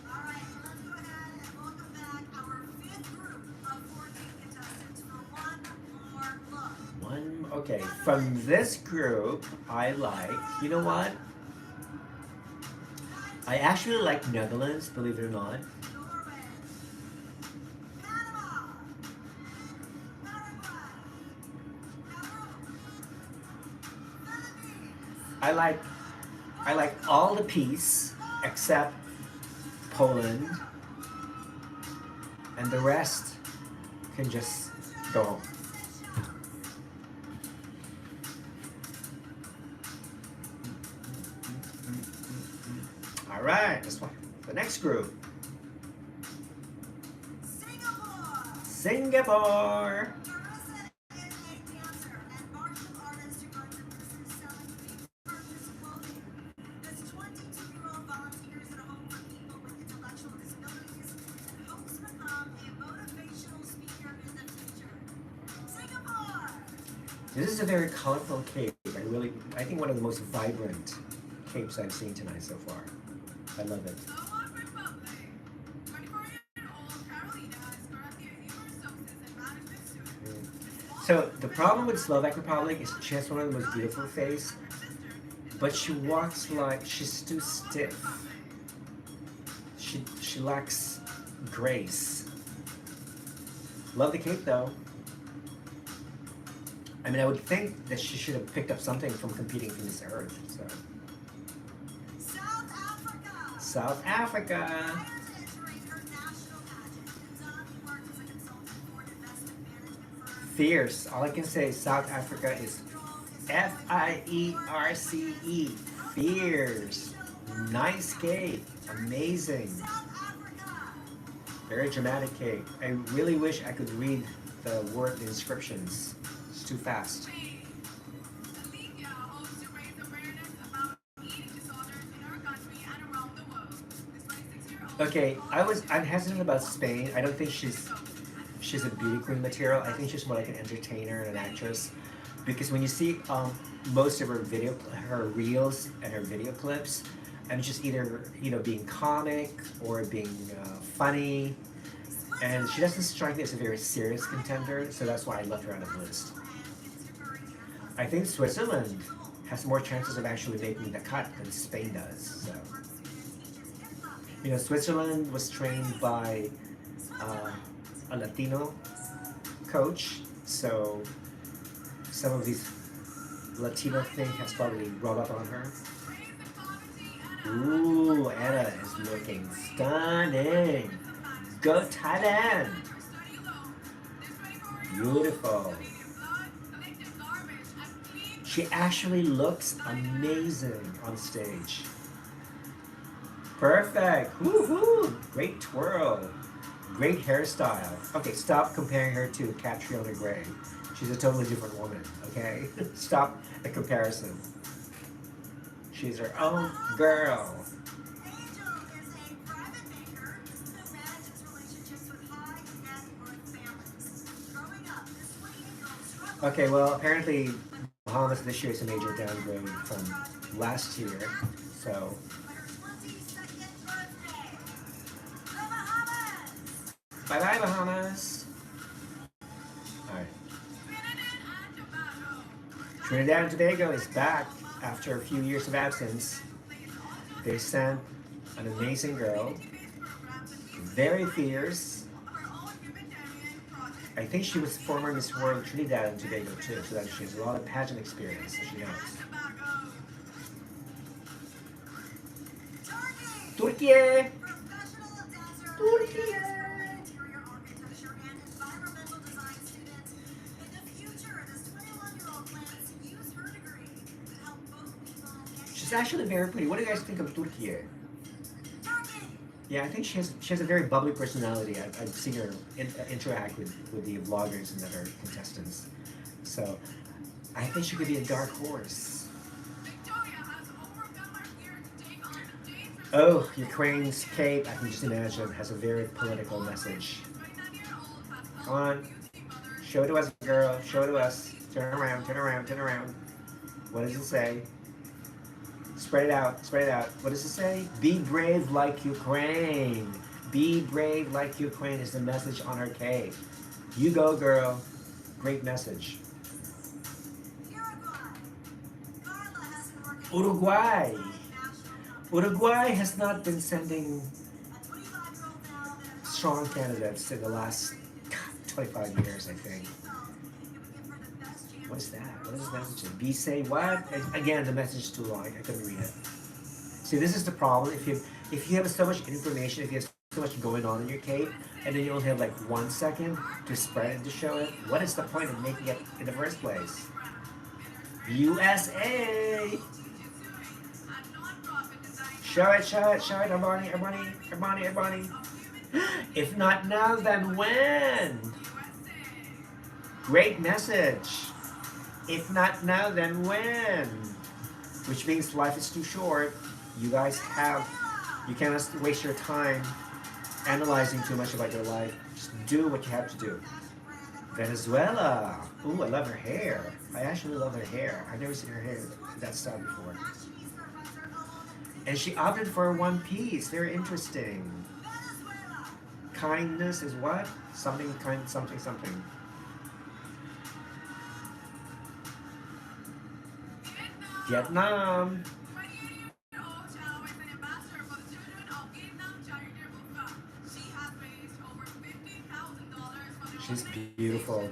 All right, let's go ahead and welcome back our fifth group of 14 contestants for one more look. Okay, from this group, I like, you know what? I actually like Netherlands, believe it or not. Norway, Panama, Paraguay, Peru, Philippines. I like all the piece except Poland, and the rest can just go home. All right, this one. The next group. Singapore. Marissa is a dancer and martial artist who runs a business selling repurposed clothing. This 22-year-old volunteers at a home for people with intellectual disabilities and hopes to become a motivational speaker in the future. Singapore! This is a very colorful cape. I think one of the most vibrant capes I've seen tonight so far. I love it. Slovak Republic. 24-year-old Carolina is currently a human resources and management student. So the problem with Slovak Republic is she has one of the most beautiful face, but she walks like she's too stiff. She lacks grace. Love the cape though. I mean, I would think that she should have picked up something from competing for Miss Earth. So South Africa. South Africa. Prior to entering her national pageant, Zani worked as a consultant for an investment management firm. Fierce. All I can say is South Africa is Fierce. Fierce. Nice cape. Amazing. South Africa. Very dramatic cape. I really wish I could read the word inscriptions. It's too fast. Spain. Alicia hopes to raise awareness about eating disorders in her country and around the world. This 26-year-old. Okay, I'm hesitant about Spain. I don't think she's a beauty queen material. I think she's more like an entertainer and an actress. Because when you see most of her reels and her video clips, I'm just either being comic or being funny, and she doesn't strike me as a very serious contender. So that's why I left her on the list. I think Switzerland has more chances of actually making the cut than Spain does. So, Switzerland was trained by a Latino coach, so some of these Latino thing has probably rubbed up on her. Ooh, Anna is looking stunning. Go Thailand. Beautiful. She actually looks amazing on stage. Perfect. Woohoo! Great twirl. Great hairstyle. Okay, stop comparing her to Catriona Gray. She's a totally different woman, okay? Stop the comparison. She's her own girl. Angel is a private banker who manages relationships with high net worth families. Growing up, this 28-year-old struggled. Okay, well, apparently Bahamas this year is a major downgrade from last year, so. For her 22nd birthday. The Bahamas. Bye-bye, Bahamas. Alright. Trinidad and Tobago is back after a few years of absence. They sent an amazing girl, very fierce. I think she was former Miss World Trinidad and Tobago too, so that she has a lot of pageant experience, so she knows. Turkey! Professional dancer, Turkey! interior architecture, and environmental design student. In the future, this 21-year-old plans to use her degree to help both people get She's actually very pretty. What do you guys think of Turkey? Turkey. Yeah, I think she has a very bubbly personality. I've seen her interact with the vloggers and other contestants. So I think she could be a dark horse. Oh, Ukraine's cape, I can just imagine, has a very political message. Come on. Show it to us, girl. Show it to us. Turn around, turn around, turn around. What does it say? Spread it out, spread it out. What does it say? Be brave like Ukraine. Be brave like Ukraine is the message on her cape. You go, girl. Great message. Uruguay. Uruguay has not been sending strong candidates in the last 25 years, I think. What is that? What is the message? Be say what? Again, the message is too long. I couldn't read it. See, this is the problem. If you have so much information, if you have so much going on in your cape, and then you only have like 1 second to spread it, to show it, what is the point of making it in the first place? USA! Show it, show it, show it, Armani, Armani, Armani, Armani. If not now, then when? Great message. If not now, then when? Which means life is too short. You guys have, you cannot waste your time analyzing too much about your life. Just do what you have to do. Venezuela. Ooh, I love her hair. I actually love her hair. I've never seen her hair that style before. And she opted for one piece. Very interesting. Kindness is what? Something kind, something, something. Vietnam. She's beautiful.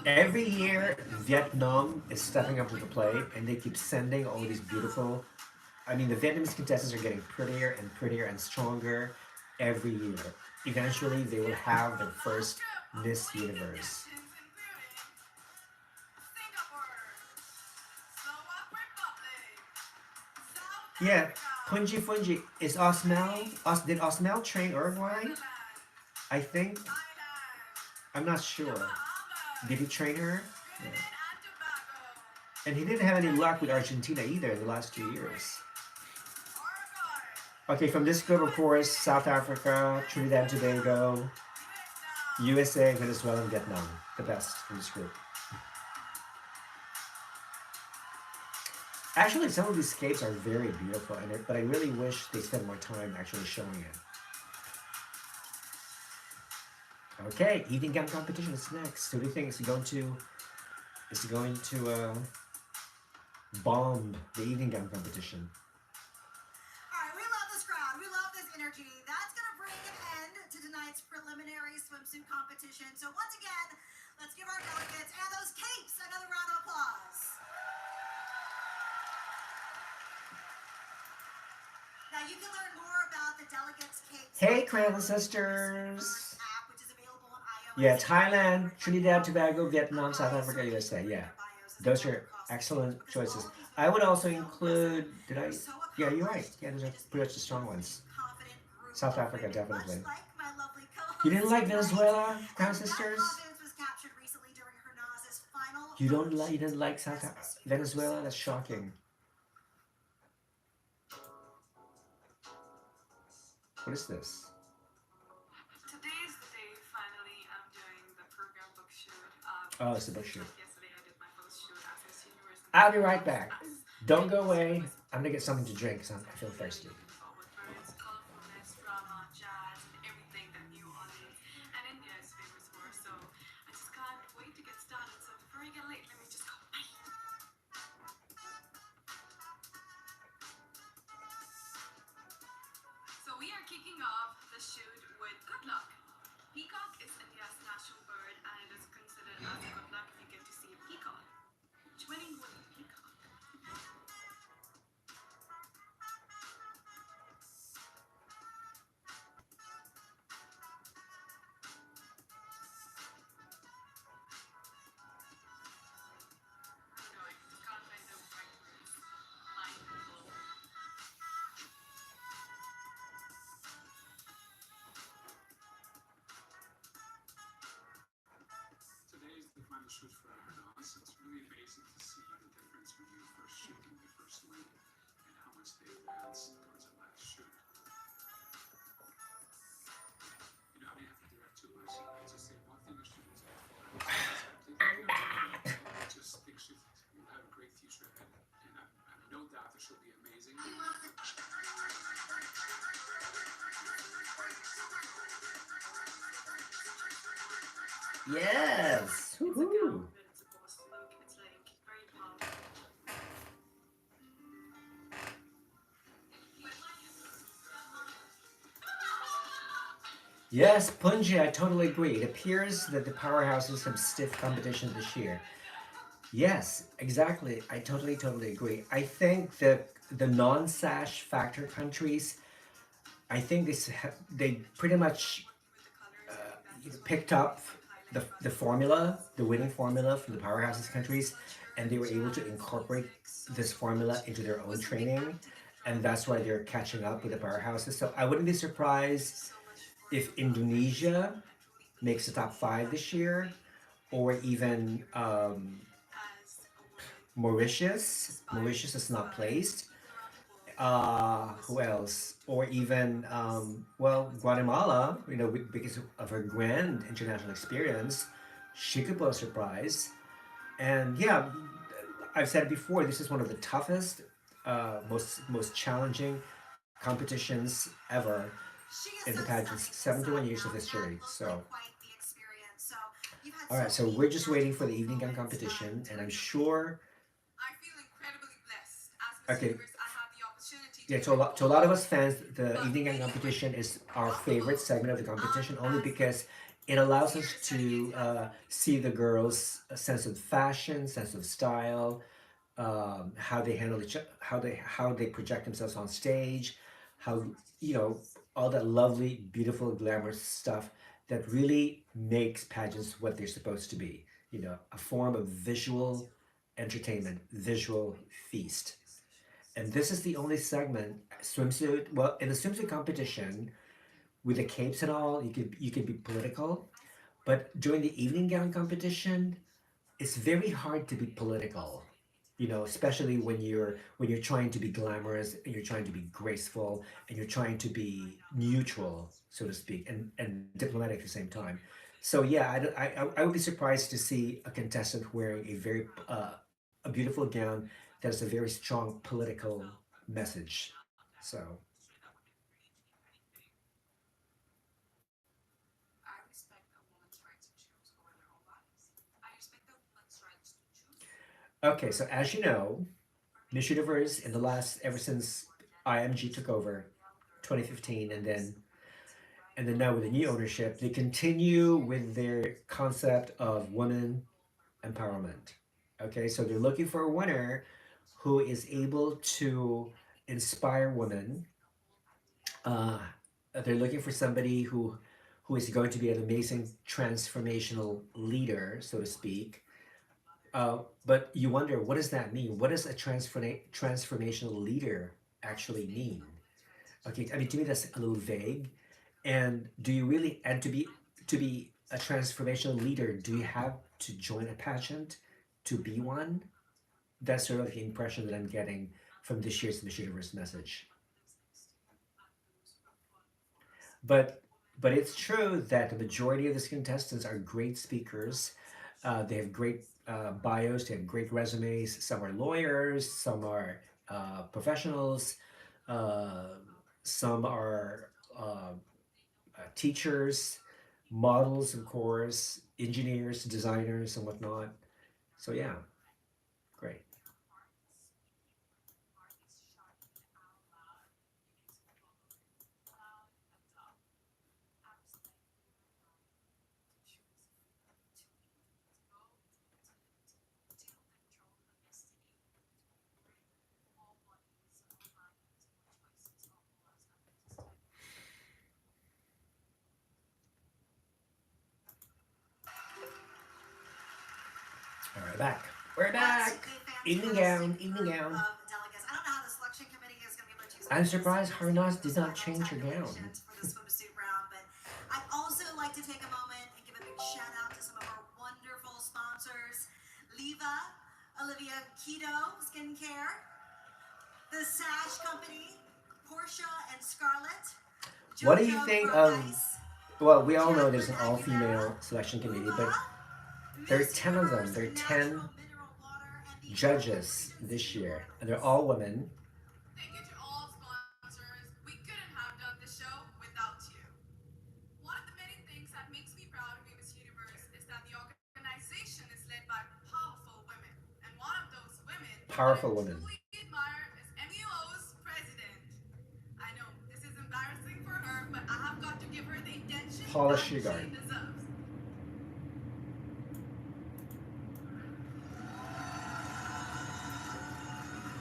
Every year, Vietnam is stepping up to the plate, and they keep sending all these beautiful. I mean, the Vietnamese contestants are getting prettier and stronger every year. Eventually, they will have their first Miss Universe. Yeah, Punji Funji is Osmel. Did Osmel train Uruguay? I think. I'm not sure. Did he train her? Yeah. And he didn't have any luck with Argentina either in the last 2 years. Okay, from this group, of course, South Africa, Trinidad and Tobago, USA, Venezuela, and Vietnam. The best from this group. Actually, some of these escapes are very beautiful, but I really wish they spent more time actually showing it. Okay, eating gum competition is next. Who do you think is going to bomb the eating gum competition? All right, we love this crowd. We love this energy. That's going to bring an end to tonight's preliminary swimsuit competition. So once again, let's give our delegates and those capes another round of applause. Now you can learn more about the delegates' capes. Hey, Crown Sisters. Yeah, Thailand, Trinidad, Tobago, Vietnam, South Africa, USA. Yeah, those are excellent choices. I would also include. Did I? Yeah, you're right. Yeah, those are pretty much the strong ones. South Africa, definitely. You didn't like Venezuela, Crown Sisters? You don't like? You didn't like Venezuela? That's shocking. What is this? Today is the day, finally, I'm doing the program book shoot. Oh, it's a book shoot. Yesterday I did my first shoot as Miss Universe. I'll be right back. Don't go away. I'm gonna get something to drink because I feel thirsty. Colorfulness, drama, jazz, and everything that New Orleans and India is famous for. So I just can't wait to get started. So before I get late, let me just go. Bye. So we are kicking off the shoot with good luck. Peacock is India's national bird, and it is considered as good luck if you get to see a peacock. Twinning with a peacock. Today is the final shoot for Hernas. It's really amazing to see the difference when you first shoot and you first win and how much they advance towards the last shoot. You know, I didn't have to direct too much. I just say one thing or shoot it. I just think she will have a great future ahead. And I have no doubt that she'll be amazing. Yes. Woohoo. Yes, Punji, I totally agree. It appears that the powerhouses have stiff competition this year. Yes, exactly. I totally agree. I think that the non-sash factor countries, I think they pretty much picked up the formula, the winning formula from the powerhouses countries, and they were able to incorporate this formula into their own training, and that's why they're catching up with the powerhouses. So I wouldn't be surprised if Indonesia makes the top 5 this year, or even as a woman, Mauritius. inspired Mauritius to is not inspire placed. people around the world, who Who aspire else? to Or fulfill their even, purpose. And well, what's important Guatemala, because of her grand international experience, she could put a surprise. And yeah, I've said before, this is one of the toughest, most challenging competitions ever she is in the so pageant's stunning inside 71 and years of out. That history. looked like So, quite the experience. So you've had all so right, so many we're just waiting for the magical evening gown moments competition, and I'm during your reign. sure, I feel incredibly blessed. As Miss okay, Universe, I have the opportunity to yeah, give it to a all. lot of us fans, the But evening gown really and competition truly, is our from the favorite most, segment of the I'm competition, only as because it this allows year us is dedicated to to have family. see the girls' sense of fashion, sense of style, how they handle how they project themselves on stage, how you know all that lovely, beautiful, glamorous stuff that really makes pageants what they're supposed to be. A form of visual entertainment, visual feast. And this is the only segment swimsuit. Well, in the swimsuit competition, with the capes and all, you could be political. But during the evening gown competition, it's very hard to be political, especially when you're trying to be glamorous and you're trying to be graceful and you're trying to be neutral, so to speak, and diplomatic at the same time. So yeah, I would be surprised to see a contestant wearing a beautiful gown that has a very strong political message. So I respect a woman's right to choose over their own bodies. I respect a woman's rights to choose okay, her so as you identity. know, For Miss me, Universe in the this last ever is since more dedicated IMG took to over younger 2015, and Filipinos, then to and bright then now with the new girls, ownership, they to continue with cheerleaders, their concept of women empowerment. Okay, so they're looking for a winner who is able to inspire women. Uh, they're looking for somebody who is going to be an amazing transformational leader, so to speak. But you wonder, what does that mean? What does a transformational leader actually mean? Okay, I mean, to me that's a little vague. And do you really, and to be a transformational leader, do you have to join a pageant to be one? That's sort of the impression that I'm getting from this year's Miss Universe message. But but it's true that the majority of these contestants are great speakers. They have great bios. They have great resumes. Some are lawyers. Some are professionals. Uh, some are teachers, models, of course, engineers, designers, and whatnot. So yeah, great. All right, back. We're What back. a Evening fantastic gown, evening group gown. of delegates. I don't know how the selection committee is going to be able to choose all I'm of these surprised contestants Harnas because did I not have no change her gown. tabulations for the swimsuit round. But I'd also like to take a moment and give a big shout out to some of our wonderful sponsors: Leva, Olivia Keto Skincare, the Sash Company, Portia and Scarlett, What do you JoJo think of? Brodice, Well, we all know there's Jacqueline an Aguilera, all-female selection committee, Ula, but there are Miss 10 of them. Universe There are ten Natural Mineral Water, and the Elegant judges Regency this New year, and they're Orleans. all women. Thank you to all sponsors. We couldn't have done this show without you. One of the many things that makes me proud to be Miss Universe is that the organization is led by powerful women. And one of those women that I Powerful women. truly admire is MEO's president. I know this is embarrassing for her, but I have got to give her the attention Paula that she Shugart. deserves.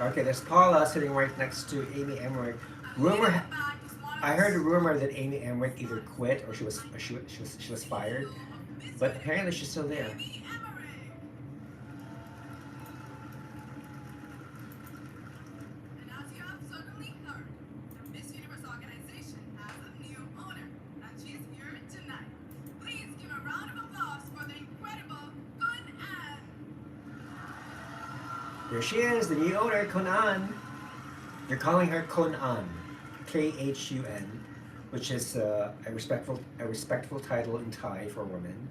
Okay, there's Paula sitting right next to Amy Emmerich. A leader Rumor, that back is one of I the heard a rumor strongest that Amy Emmerich either sponsors quit or in she was Latin or she was CEO fired, of Miss but apparently Universe, she's still there. Amy Emmerich. And as you have certainly heard, the Miss Universe organization has a new owner, and she's here tonight. Please give a round of applause for the incredible There she is, the new owner, Kun-an. They're calling her Kun-an, Khun, which is a respectful title in Thai for women,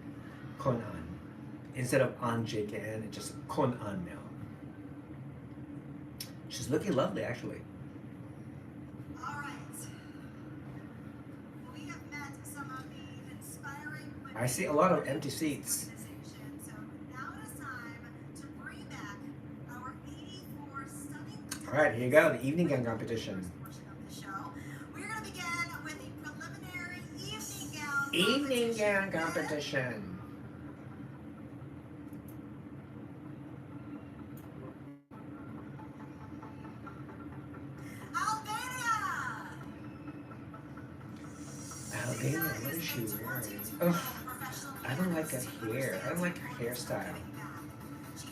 Kun-an. Instead of An JKN, it's just Kun-an now. She's looking lovely, actually. All right. We have met some of the inspiring women. I see a lot of empty seats. So now it is time to bring back our 84 stunning. All right, here you go, the evening gown competition. Portion of the show. We're going to begin with the preliminary evening gown. Evening gown competition. Albania, what is she wearing? Ugh, I don't like her hair. I don't like her hairstyle.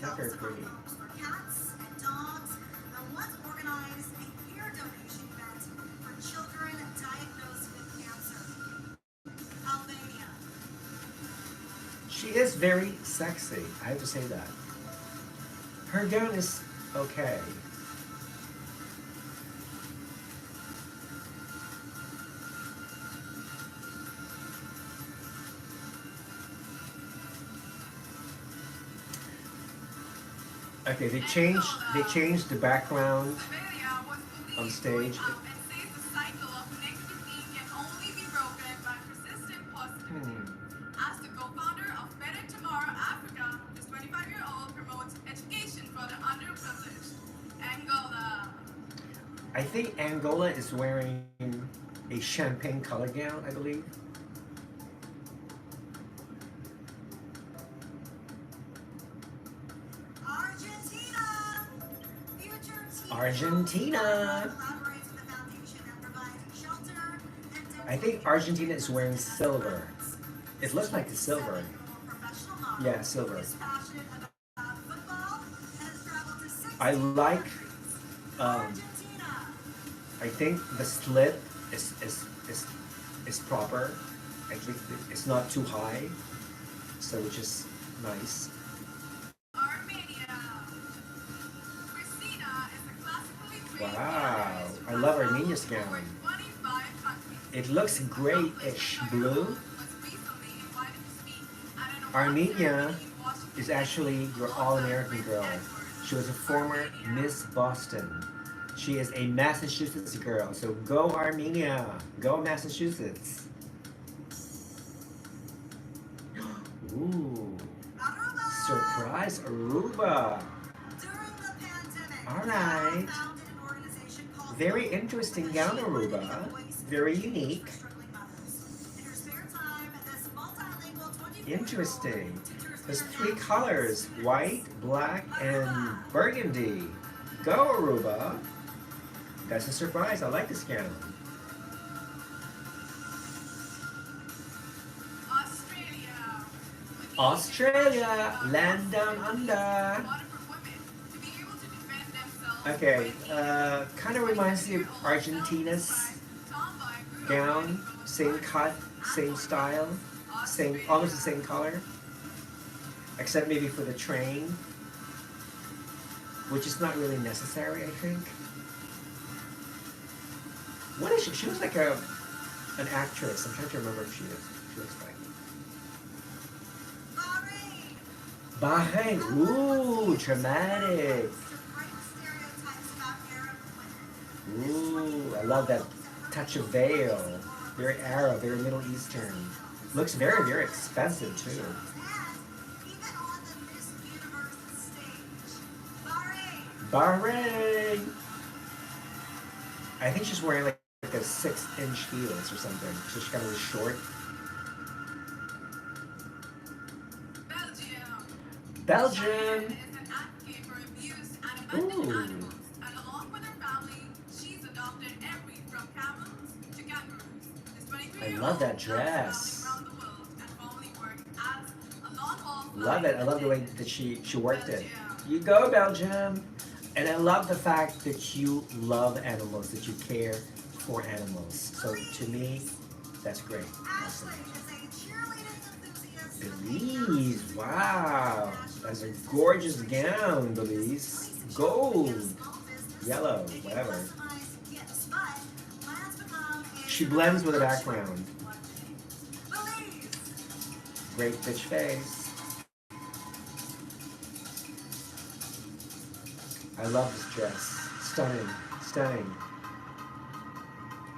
Not very pretty. For cats and dogs, and let's organize a hair donation event for children diagnosed with cancer. Albania. She is very sexy, I have to say that. Her gown is okay. Okay, they changed the background on stage. As the co-founder of Better Tomorrow Africa, this 25-year-old promotes education for the underprivileged. Angola. I think Angola is wearing a champagne color gown, I believe. Argentina. Future team Argentina. collaborates with the foundation that provides shelter and I think Argentina is wearing silver. It looks like it's silver. professional model. Yeah, silver. Is passionate about football and has traveled to 60 I like, countries. um, Argentina. I think the slit is proper. I think it's not too high, so which is nice. Armenia. Christina is a classically trained Wow, pianist I who love has Armenia's traveled to gown. over 25 countries. It looks grayish blue. Armenia is actually your all-American girl. She was a former Miss Boston. She is a Massachusetts girl, so go Armenia, go Massachusetts. Ooh, Aruba. surprise Aruba. During the pandemic, All right. Sarah founded an organization called Very interesting gown, Aruba. Very unique. for struggling mothers. In her spare time, this multilingual 24-year-old Interesting. teaches There's their 3 young colors, white, black, and burgundy. Go Aruba. That's a surprise. I like this gown. Australia. Australia, land down under. Okay, kind of reminds me of Argentina's gown. Same cut, same style, almost the same color. Except maybe for the train, which is not really necessary, I think. What is she? She was like an actress. I'm trying to remember what she looks like. Bahrain. Ooh, dramatic. Ooh, I love that touch of veil. Very Arab, very Middle Eastern. Looks very, very expensive too. Bahrain. I think she's wearing like a 6-inch heels or something. So she's kind of short. Belgium. Ooh. I love that dress. Love it. I love the way that she worked it. You go, Belgium. And I love the fact that you love animals, that you care for animals. So to me, that's great. Ashley is a cheerleading enthusiast Belize, wow. That's a gorgeous gown, Belize. Gold, yellow, whatever. She blends with the background. Great bitch face. I love this dress. Stunning, stunning.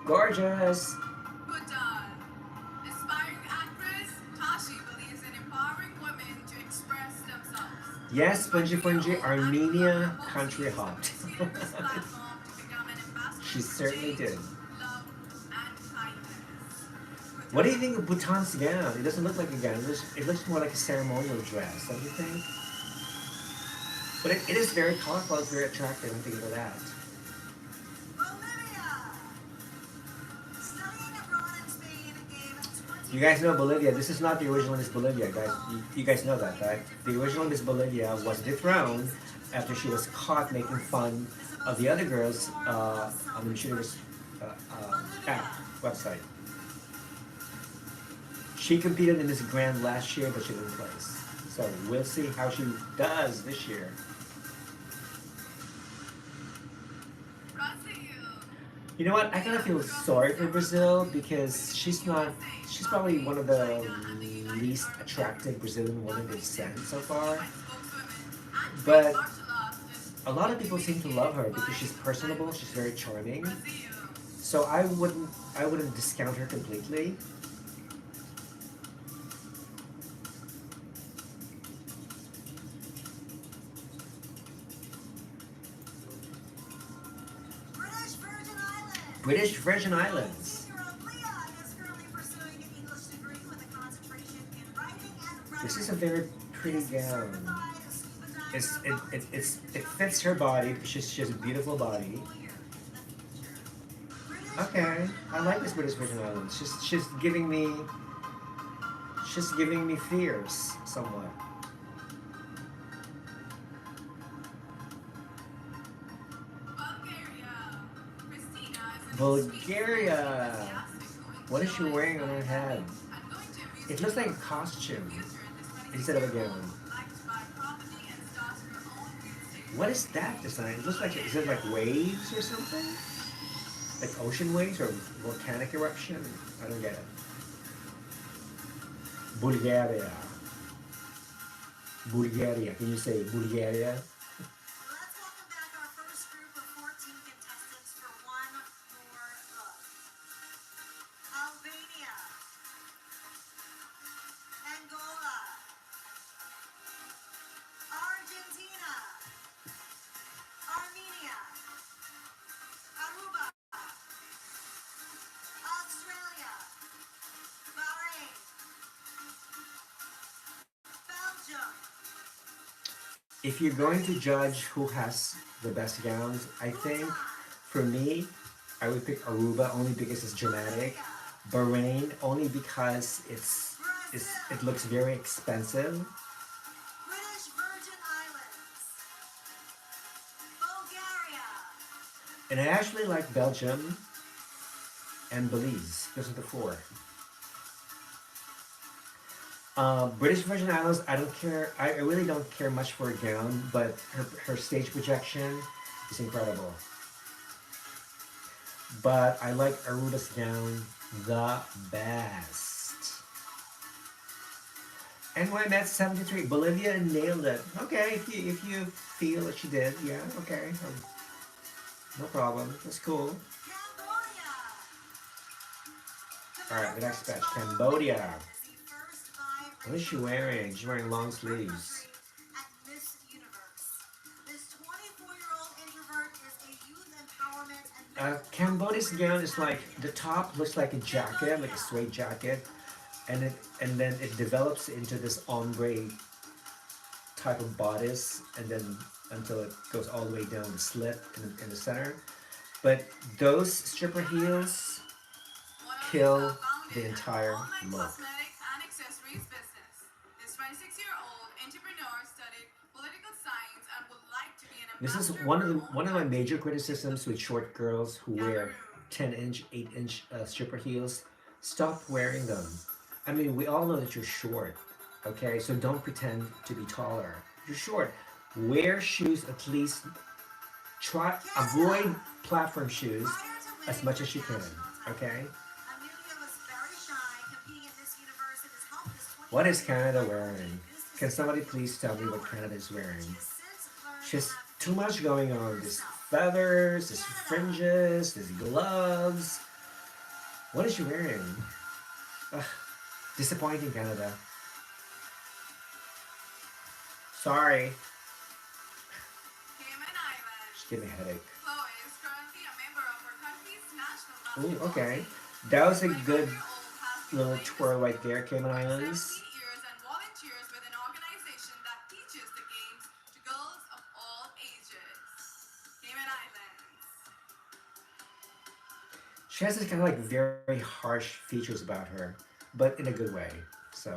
Gorgeous. Bhutan. Aspiring actress, Tashi believes in empowering women to express themselves. Yes, Spongy Fungi, Armenia country hot. She certainly did. What do you think of Bhutan's gown? It doesn't look like a gown. It looks more like a ceremonial dress, don't you think? But it is very colorful. It's very attractive. I'm thinking of that. You guys know Bolivia. This is not the original Miss Bolivia, guys. You guys know that, right? The original Miss Bolivia was dethroned after she was caught making fun of the other girls on the Miss Universe app website. She competed in this grand last year, but she didn't place. So we'll see how she does this year. You know what? I kind of feel sorry for Brazil because she's probably one of the least attractive Brazilian women they've sent so far. But a lot of people seem to love her because she's personable, she's very charming. So I wouldn't discount her completely. British Virgin Islands. This is a very pretty gown. It fits her body because she has a beautiful body. Okay, I like this British Virgin Islands. She's giving me fears somewhat. Bulgaria. What is she wearing on her head? It looks like a costume instead of a gown. What is that design? It looks like, is it like waves or something? Like ocean waves or volcanic eruption? I don't get it. Bulgaria. Bulgaria. Can you say Bulgaria? Let's welcome back our first group of 14 contestants for one more look. Albania, Angola, Argentina, Armenia, Aruba, Australia, Bahrain, Belgium. If you're going to judge who has the best gowns, I think for me, I would pick Aruba only because it's dramatic. Bahrain only because it looks very expensive. British Virgin Islands, Bulgaria, And I actually like Belgium and Belize. Those are the four. British Virgin Islands, I don't care. I really don't care much for a gown, but her stage projection is incredible. But I like Aruba's gown the best. NY 73. Bolivia nailed it. Okay, if you feel that she did, yeah, okay. No problem. That's cool. Cambodia. Alright, the next batch. Cambodia. What is she wearing? She's wearing long sleeves. At Miss Universe. This 24-year-old introvert is a youth empowerment and Cambodia's gown is like, the top looks like a jacket, like a suede jacket, and then it develops into this ombre type of bodice, and then until it goes all the way down the slit in the center. But those stripper heels kill the entire look. This is one of my major criticisms with short girls who wear 10-inch, 8-inch stripper heels. Stop wearing them. I mean, we all know that you're short. Okay, so don't pretend to be taller. You're short. Wear shoes at least. Try avoid Canada! platform shoes Prior to as winning much her as you can. national Okay. title, Amelia was very shy, competing in Miss Universe and has helped this What is 23-year-old Canada minority wearing? boost Can his somebody appeal please and tell me what power. Canada is She wearing? has since learned She to has have too faith much going in on. There's herself. feathers, there's Canada! fringes, there's gloves. What is she wearing? Ugh, disappointing, Canada. Sorry. Cayman Islands. She's giving me a headache. Chloe is currently a member of her country's national Ooh, basketball okay. team. That The was a good 25-year-old has been little playing the twirl right sport there, Cayman for Islands. 17 years and volunteers with an organization that teaches the games to girls of all ages. Cayman Islands. She has this kind of like very harsh features about her, but in a good way. So,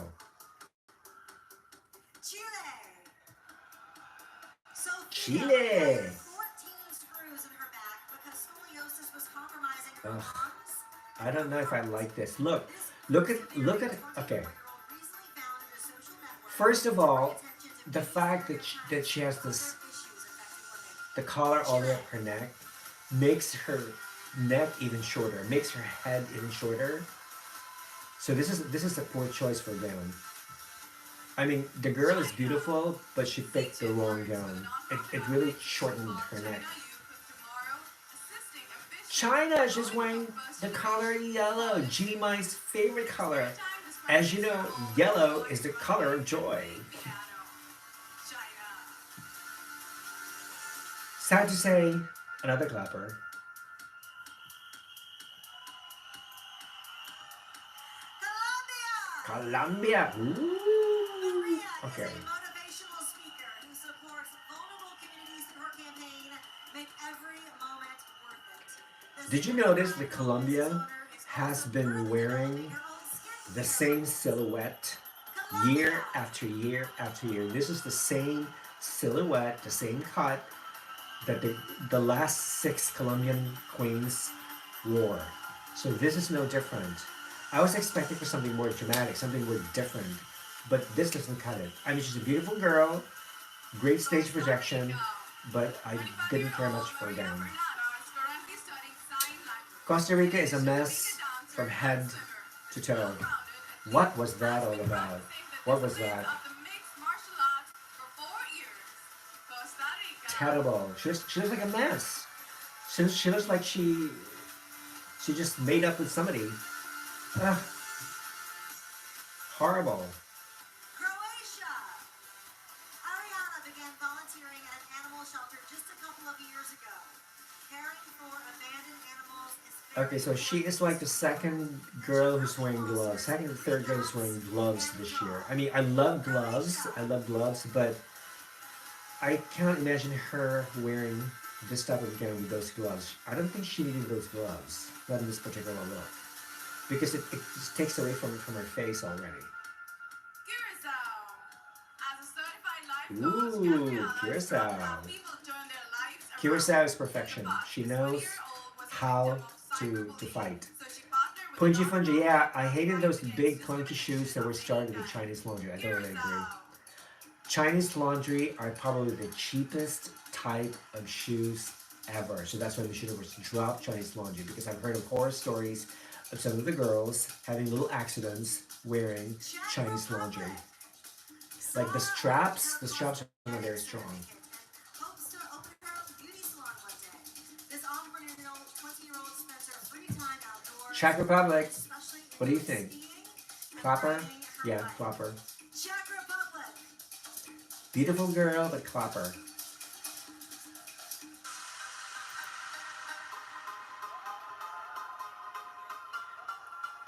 Chile. Sophia Chile. required 14 screws in her back because scoliosis was compromising her Ugh, lungs and I her don't know if I heart. like this. Look, This look gruesome at, look theory, at. the Okay, 24-year-old recently found in a social network first of to bring all, attention to the many fact that stereotypes she and has other this issues affecting women. the collar all the way Chile. up her neck makes her neck even shorter, makes her head even shorter. So this is a poor choice for a gown. I mean, the girl is China. beautiful, but she picked the Teaching wrong works with a gown. nonprofit It really organization shortened called her neck. China Youth with Tomorrow, assisting ambitious China and is just low-income wearing first the color generation yellow, college G Mine's students. favorite color. Spare time describes As you know, 6-year-old yellow is Chloe's the color runway of and joy. playing piano. China. Sad to say, another clapper. Colombia. Colombia. Ooh. Maria is Okay. a motivational speaker who supports vulnerable communities through her campaign, Make Every Moment Worth It. The Did you notice that 75-year-old business Colombia owner is has also been currently developing wearing her own the skincare same line. silhouette Colombia. year after year after year? This is the same silhouette, the same cut that the last six Colombian queens wore. So this is no different. I was expecting for something more dramatic, something more different, but this doesn't cut it. I mean, she's a beautiful girl, great stage Costa projection, Rica. but I didn't care much 25-year-old for a Maria gown. Bernada is currently studying sign language. Costa Rica In is a addition to being a mess dancer from and head swimmer, to this toe. well-rounded athlete What was that has all been about? practicing the What was disciplines that? of the mixed martial arts for 4 years. Costa Rica. Terrible. She looks like a mess. She looks like she just made up with somebody. Ugh, horrible. Croatia. Ariana began volunteering at an animal shelter just a couple of years ago. Caring for abandoned animals is Okay, very so she important is to like the Sophia, second and she girl who's currently wearing gloves. fosters Second or 3 third girl who's cats wearing gloves and this year. I dogs. mean, I love gloves. Croatia. I love gloves, but I cannot imagine her wearing this type of gown with those gloves. I don't think she needed those gloves, not in this particular look, because it just takes away from her face already. Curacao. As a certified life coach, Ooh, Gabriella is proud to Curacao. have people turn their lives around. Curacao is In the perfection. past, She this knows 20-year-old was a how victim of to cyberbullying, fight. so she partnered with a Punji Funji, yeah, nonprofit I to hated fight those against big clunky shoes discrimination that of were any started with kind. Chinese laundry. I totally agree. Curacao. Chinese laundry are probably the cheapest type of shoes ever. So that's why the universe dropped Chinese laundry, because I've heard of horror stories of some of the girls having little accidents wearing Czech Chinese laundry. Republic. Like Sarah earned the her straps are not very cosmetician strong. certificate and hopes to open her own beauty salon one day. This entrepreneurial 20-year-old spends her free time outdoors, Czech Republic, especially what do you enjoys think? skiing and Clapper? riding her Yeah, bike. clapper. Czech Republic. Beautiful girl, but clapper.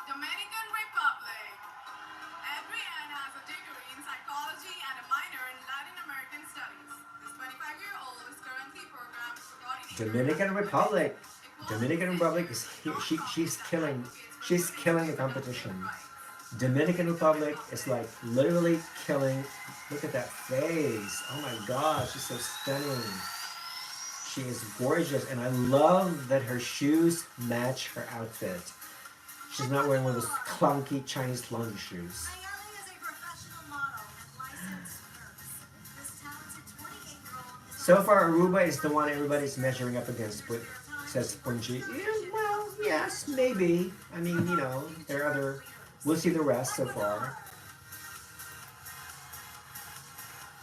Dominican Republic. Adrienne has a degree in psychology and a minor in Latin American studies. This 25-year-old is currently programmed coordinator Dominican of Republic. women's equal Dominican position Republic is nonprofit she's that killing advocates for she's women's killing the reproductive competition. rights. Dominican Republic is Republic. like literally killing. Look at that face. Oh my gosh, she's so stunning. She is gorgeous, and I love that her shoes match her outfit. She's not wearing one of those clunky Chinese laundry shoes. Nayeli is a professional model So far, Aruba is the one everybody's measuring up against, but says Punji. Yeah, well, yes, maybe. I mean, there are other. We'll see the rest so far.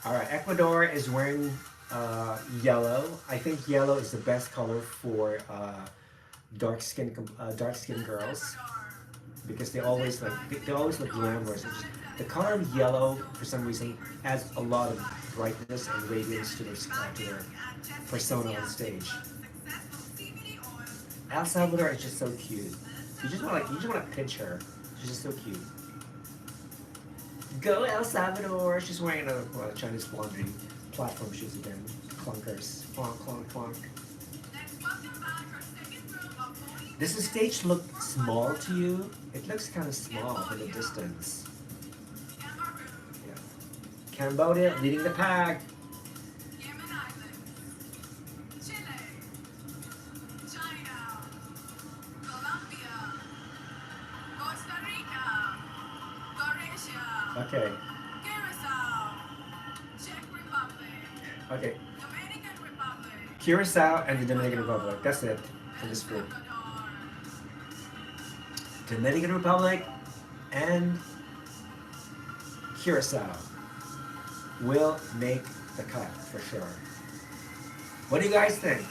All right, Ecuador is wearing yellow. I think yellow is the best color for dark skin girls because they always look glamorous. The color of yellow, for some reason, adds a lot of brightness and radiance to their persona on stage. El Salvador is just so cute. You just want to pinch her. She's just so cute. Go El Salvador! She's wearing another Chinese laundry platform shoes again. Clunkers. Clonk, clonk, clonk. Does the stage look small to you? It looks kind of small from the distance. Yeah. Cambodia leading the pack. Okay. Okay. Curacao and the Dominican Republic. That's it for this group. Dominican Republic and Curacao will make the cut for sure. What do you guys think?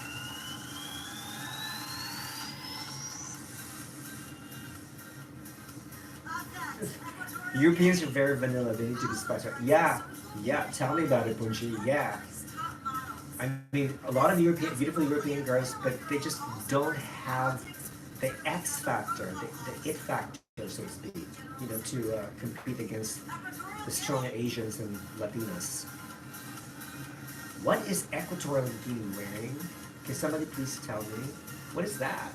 Europeans are very vanilla. They need to be spiced up. Yeah, tell me about it, Bunji. Yeah. I mean, a lot of beautiful European girls, but they just don't have the X factor, the it factor, so to speak, to compete against the strong Asians and Latinas. What is Equatorial Guinea wearing? Can somebody please tell me? What is that?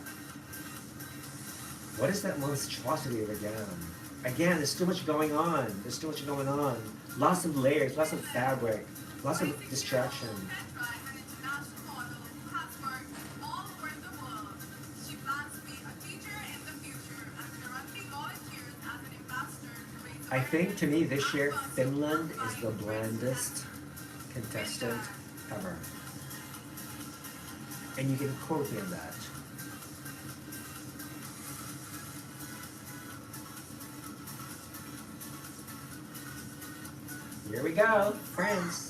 What is that monstrosity of a gown? Again, there's too much going on. Lots of layers, lots of fabric, lots of distraction. I think to me this year Finland is the blandest contestant ever. And you can quote me on that. Here we go, France.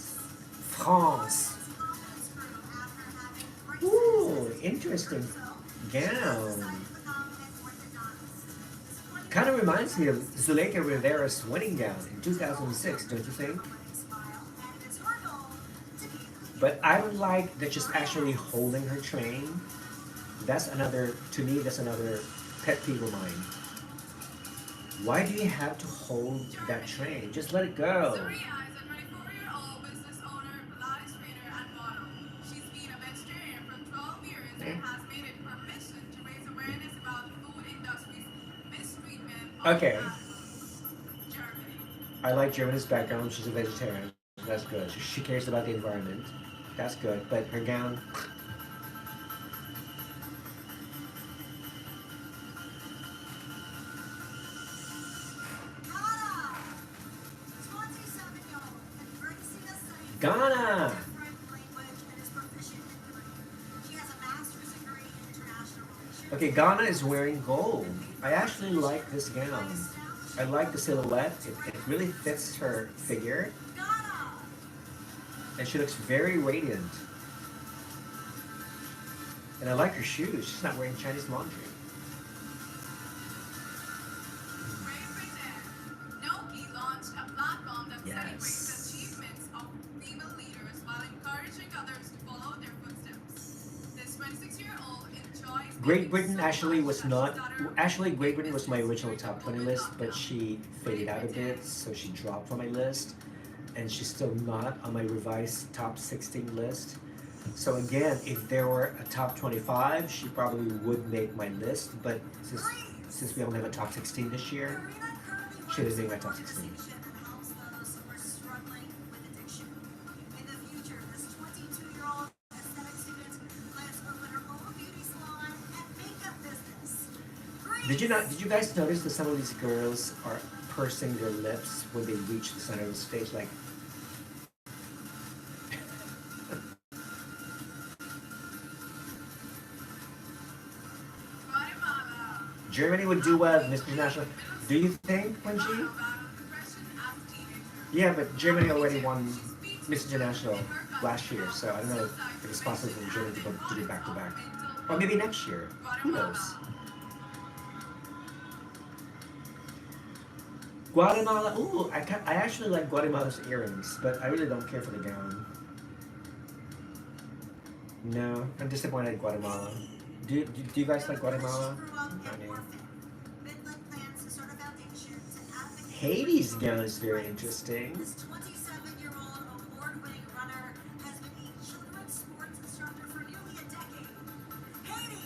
Ooh, interesting gown. Kind of reminds me of Zuleika Rivera's wedding gown in 2006, don't you think? But I don't like that she's actually holding her train. That's another pet peeve of mine. Why do you have to hold that train? Just let it go. Saria is a 24-year-old business owner, Pilates trainer, and model. She's been a vegetarian for 12 years and has made it her mission to raise awareness about the food industry's mistreatment of Germany. I like Germany's background. She's a vegetarian. That's good. She cares about the environment. That's good. But her gown. Ghana. Okay, Ghana is wearing gold. I actually like this gown. I like the silhouette. It really fits her figure. And she looks very radiant. And I like her shoes. She's not wearing Chinese laundry. Yes. Great Britain actually was not. Actually, Great Britain was my original top 20 list, but she faded out a bit, so she dropped from my list. And she's still not on my revised top 16 list. So again, if there were a top 25, she probably would make my list. But since we only have a top 16 this year, she didn't make my top 16. Did you guys notice that some of these girls are pursing their lips when they reach the center of the stage? Like, Germany would do well as Miss International. Do you think, Quincy? Yeah, but Germany already won Miss International last year, so I don't know if it's possible for Germany to do back to back. Or maybe next year. Who knows? Guatemala. Ooh, I actually like Guatemala's earrings, but I really don't care for the gown. No, I'm disappointed in Guatemala. Do you guys like Guatemala? I mean, Haiti's gown is very interesting. This 27-year-old award-winning runner has been a children's sports instructor for nearly a decade. Haiti!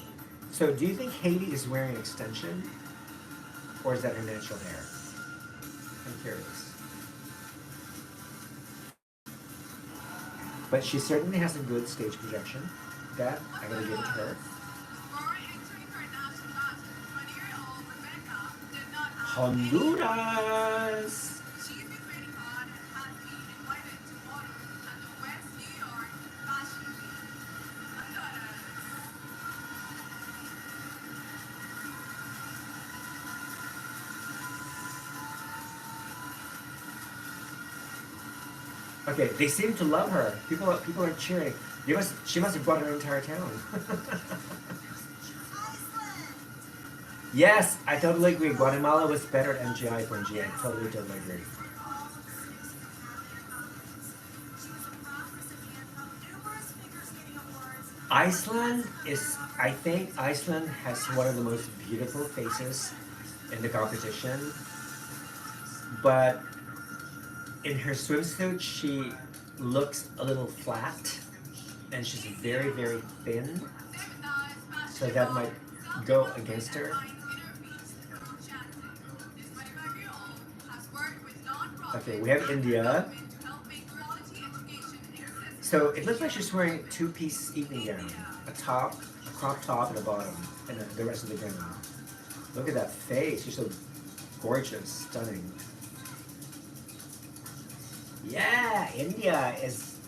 So, do you think Haiti is wearing an extension, or is that her natural hair? I'm curious. But she certainly has a good stage projection. That I gotta give it to her. Honduras. She's been training hard and has been invited to model at the West New York Fashion Week. Honduras. Okay, they seem to love her. People are cheering. She must have brought her entire town. Yes, I totally agree. Guatemala was better at MGI for MGI. Totally agree. Iceland is, I think Iceland has one of the most beautiful faces in the competition. But in her swimsuit, she looks a little flat and she's very, very thin. So that might go against her. Okay, we have India. So it looks like she's wearing a two-piece evening gown. A top, a crop top, and a bottom. And then the rest of the gown. Look at that face. She's so gorgeous, stunning. Yeah, India is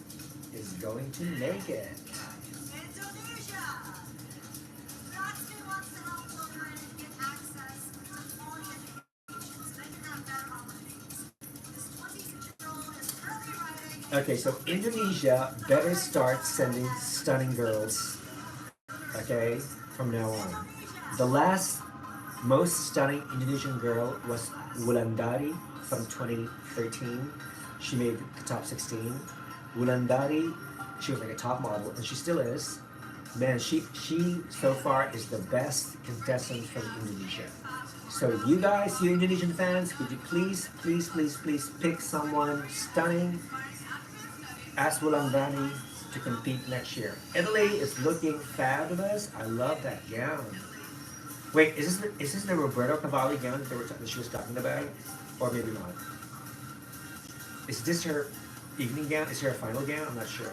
going to make it. Okay, so Indonesia better start sending stunning girls, okay, from now on. The last most stunning Indonesian girl was Wulandari from 2013. She made the top 16. Wulandari, she was like a top model, and she still is. Man, she so far is the best contestant from Indonesia. So you guys, you Indonesian fans, could you please pick someone stunning as Wulandari to compete next year. Italy is looking fabulous. I love that gown. Wait, is this the Roberto Cavalli gown that she was talking about? Or maybe not. Is this her evening gown? Is her final gown? I'm not sure.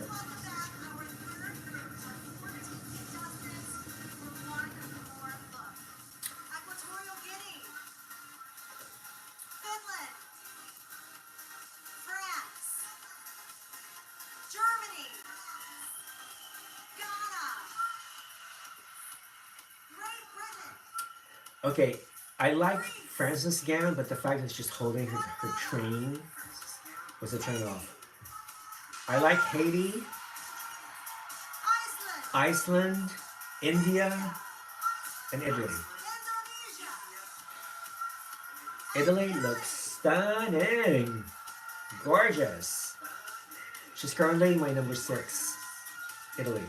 Okay, I like France's gown, but the fact that she's holding her train was a turn off. I like Haiti, Iceland, India, and Italy. Italy looks stunning, gorgeous. She's currently my number 6, Italy.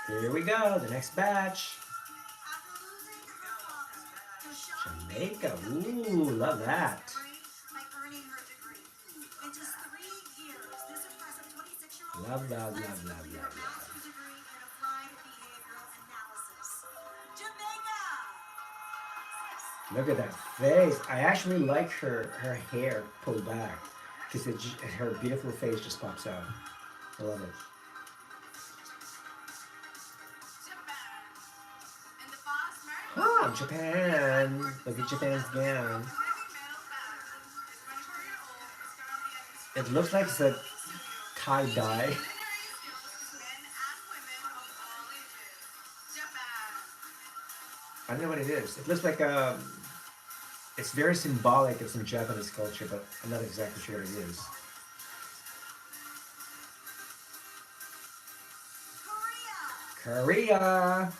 Here we go, the next batch. Jamaica, ooh, love that. Love. Look at that face. I actually like her hair pulled back because her beautiful face just pops out. I love it. Oh, Japan. Look at Japan's gown. It looks like it's a tie-dye. I don't know what it is. It looks like it's very symbolic of some Japanese culture, but I'm not exactly sure what it is. Korea.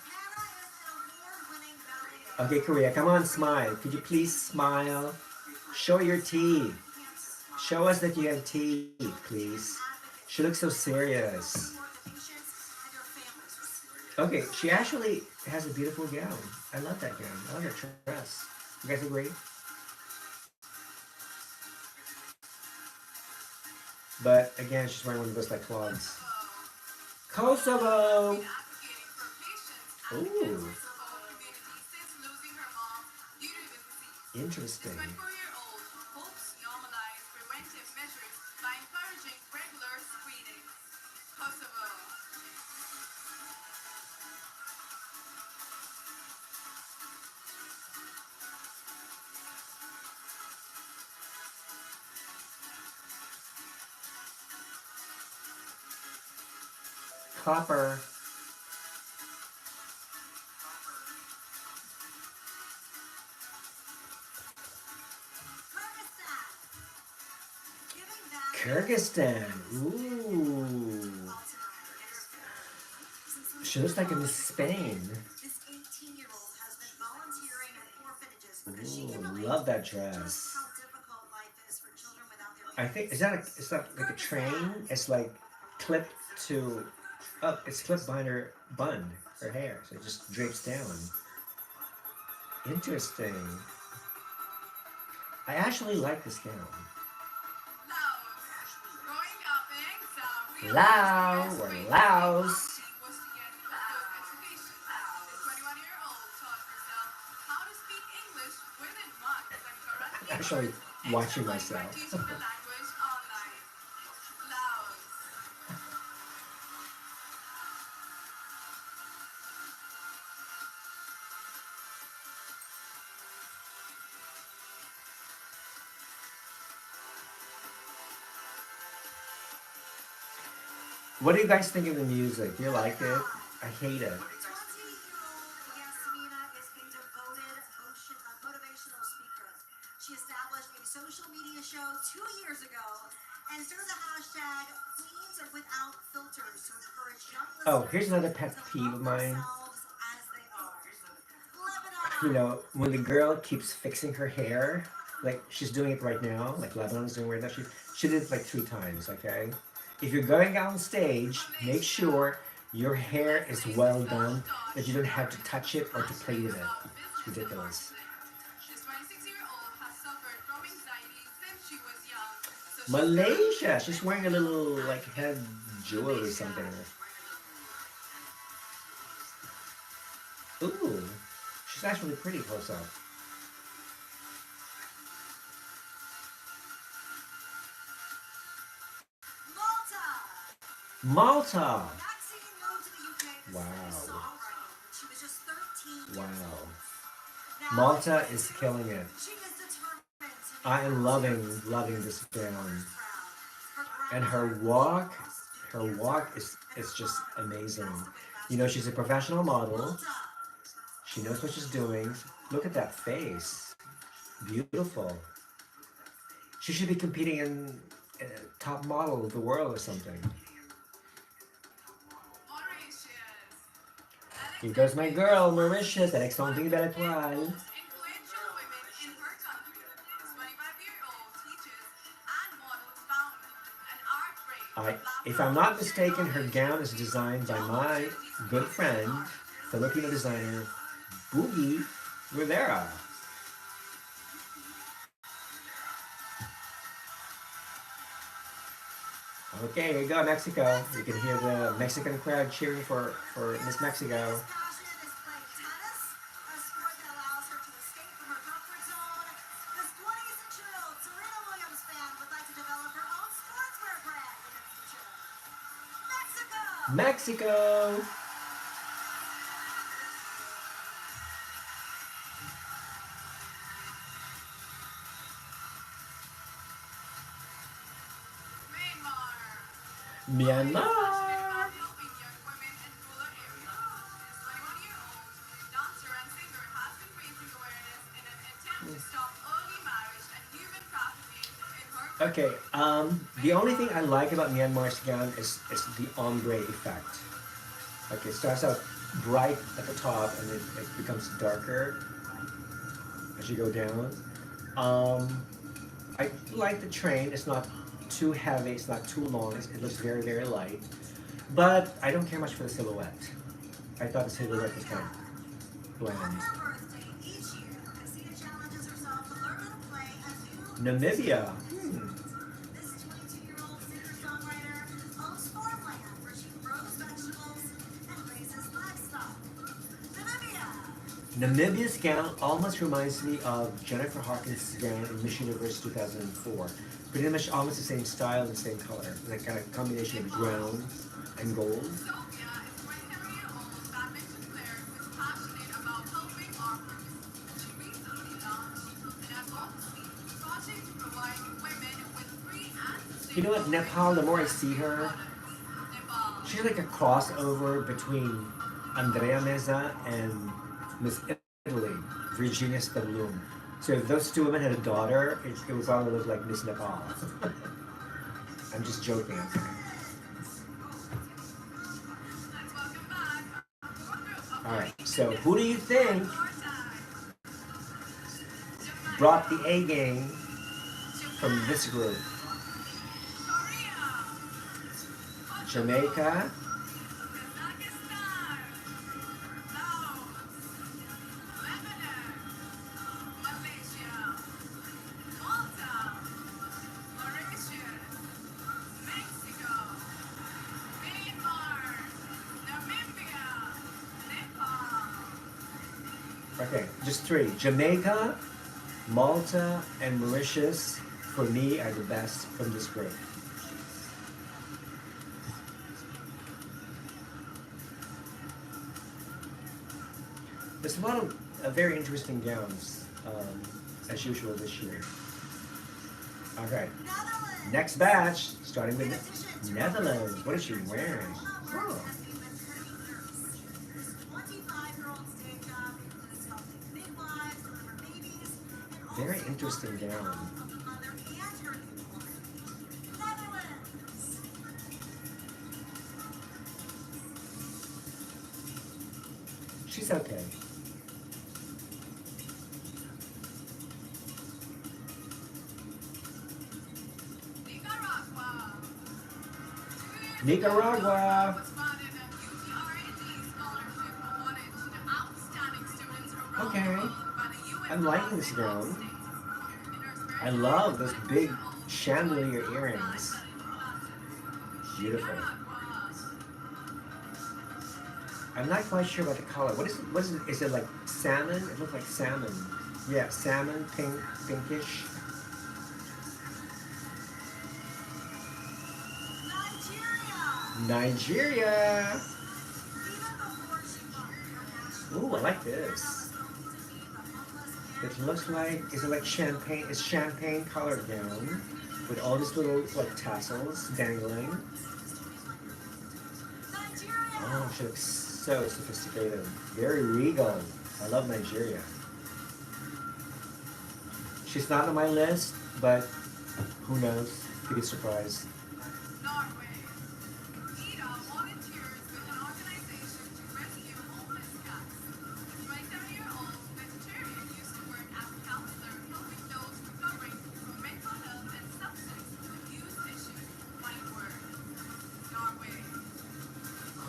Okay, Korea, come on, smile. Could you please smile? Show your teeth. Show us that you have teeth, please. She looks so serious. Okay, she actually has a beautiful gown. I love that gown. I love her dress. You guys agree? But again, she's wearing one of those like clogs. Kosovo. Ooh. Interesting. Copper. Kyrgyzstan. Ooh. She looks like in Spain. Ooh, love that dress. I think is that like a train? It's like clipped to up. It's clipped behind her bun, her hair, so it just drapes down. Interesting. I actually like this gown. Laos or Laos. I'm actually watching myself. What do you guys think of the music? Do you like it? I hate it. Oh, here's another pet peeve of mine. You know, when the girl keeps fixing her hair, like she's doing it right now, like Lebanon's doing right now, she did it like 3 times, okay? If you're going on stage, make sure your hair is well done, that you don't have to touch it or to play with it. It's ridiculous. Malaysia, she's wearing a little like head jewel or something. Ooh, she's actually pretty close up. Malta. Wow. Wow. Malta is killing it. I am loving this gown. And her walk is just amazing. You know, she's a professional model. She knows what she's doing. Look at that face. Beautiful. She should be competing in top model of the world or something. Here goes my girl, Mauritius, avec son bébé à l'étoile. If I'm not mistaken, her gown is designed by my good friend, Filipino designer, Boogie Rivera. Okay, here we go, Mexico. You can hear the Mexican crowd cheering for Miss Mexico. Mexico! Myanmar! Okay, the only thing I like about Myanmar's gown is the ombre effect. Okay, it starts out bright at the top and it becomes darker as you go down. Um, I like the train. It's not too heavy. It's not too long. It looks very, very light. But I don't care much for the silhouette. I thought the silhouette was kind of bland. Namibia. Hmm. Namibia's gown almost reminds me of Jennifer Hawkins' gown in Miss Universe 2004. Pretty much almost the same style and same color. That kind of combination of brown and gold. You know what, Nepal, the more I see her, she's like a crossover between Andrea Meza and Miss Italy, Virginia Stavlum. So if those two women had a daughter, it would probably look like Miss Nepal. I'm just joking, okay? Alright, so who do you think brought the A game from this group? Jamaica, okay, just three. Jamaica, Malta, and Mauritius, for me, are the best from this group. There's a lot of very interesting gowns, as usual this year. Okay, next batch, starting with Netherlands. What is she wearing? Oh. Very interesting gown. She's okay. Nicaragua. Okay. I'm liking this gown. I love those big chandelier earrings. Beautiful. I'm not quite sure about the color. What is it? What is it? Is it like salmon? It looks like salmon. Yeah, salmon, pink, pinkish. Nigeria. Ooh, I like this. It looks like, is it like champagne? It's champagne colored gown with all these little like tassels dangling. Oh, she looks so sophisticated. Very regal. I love Nigeria. She's not on my list, but who knows? Could be surprised.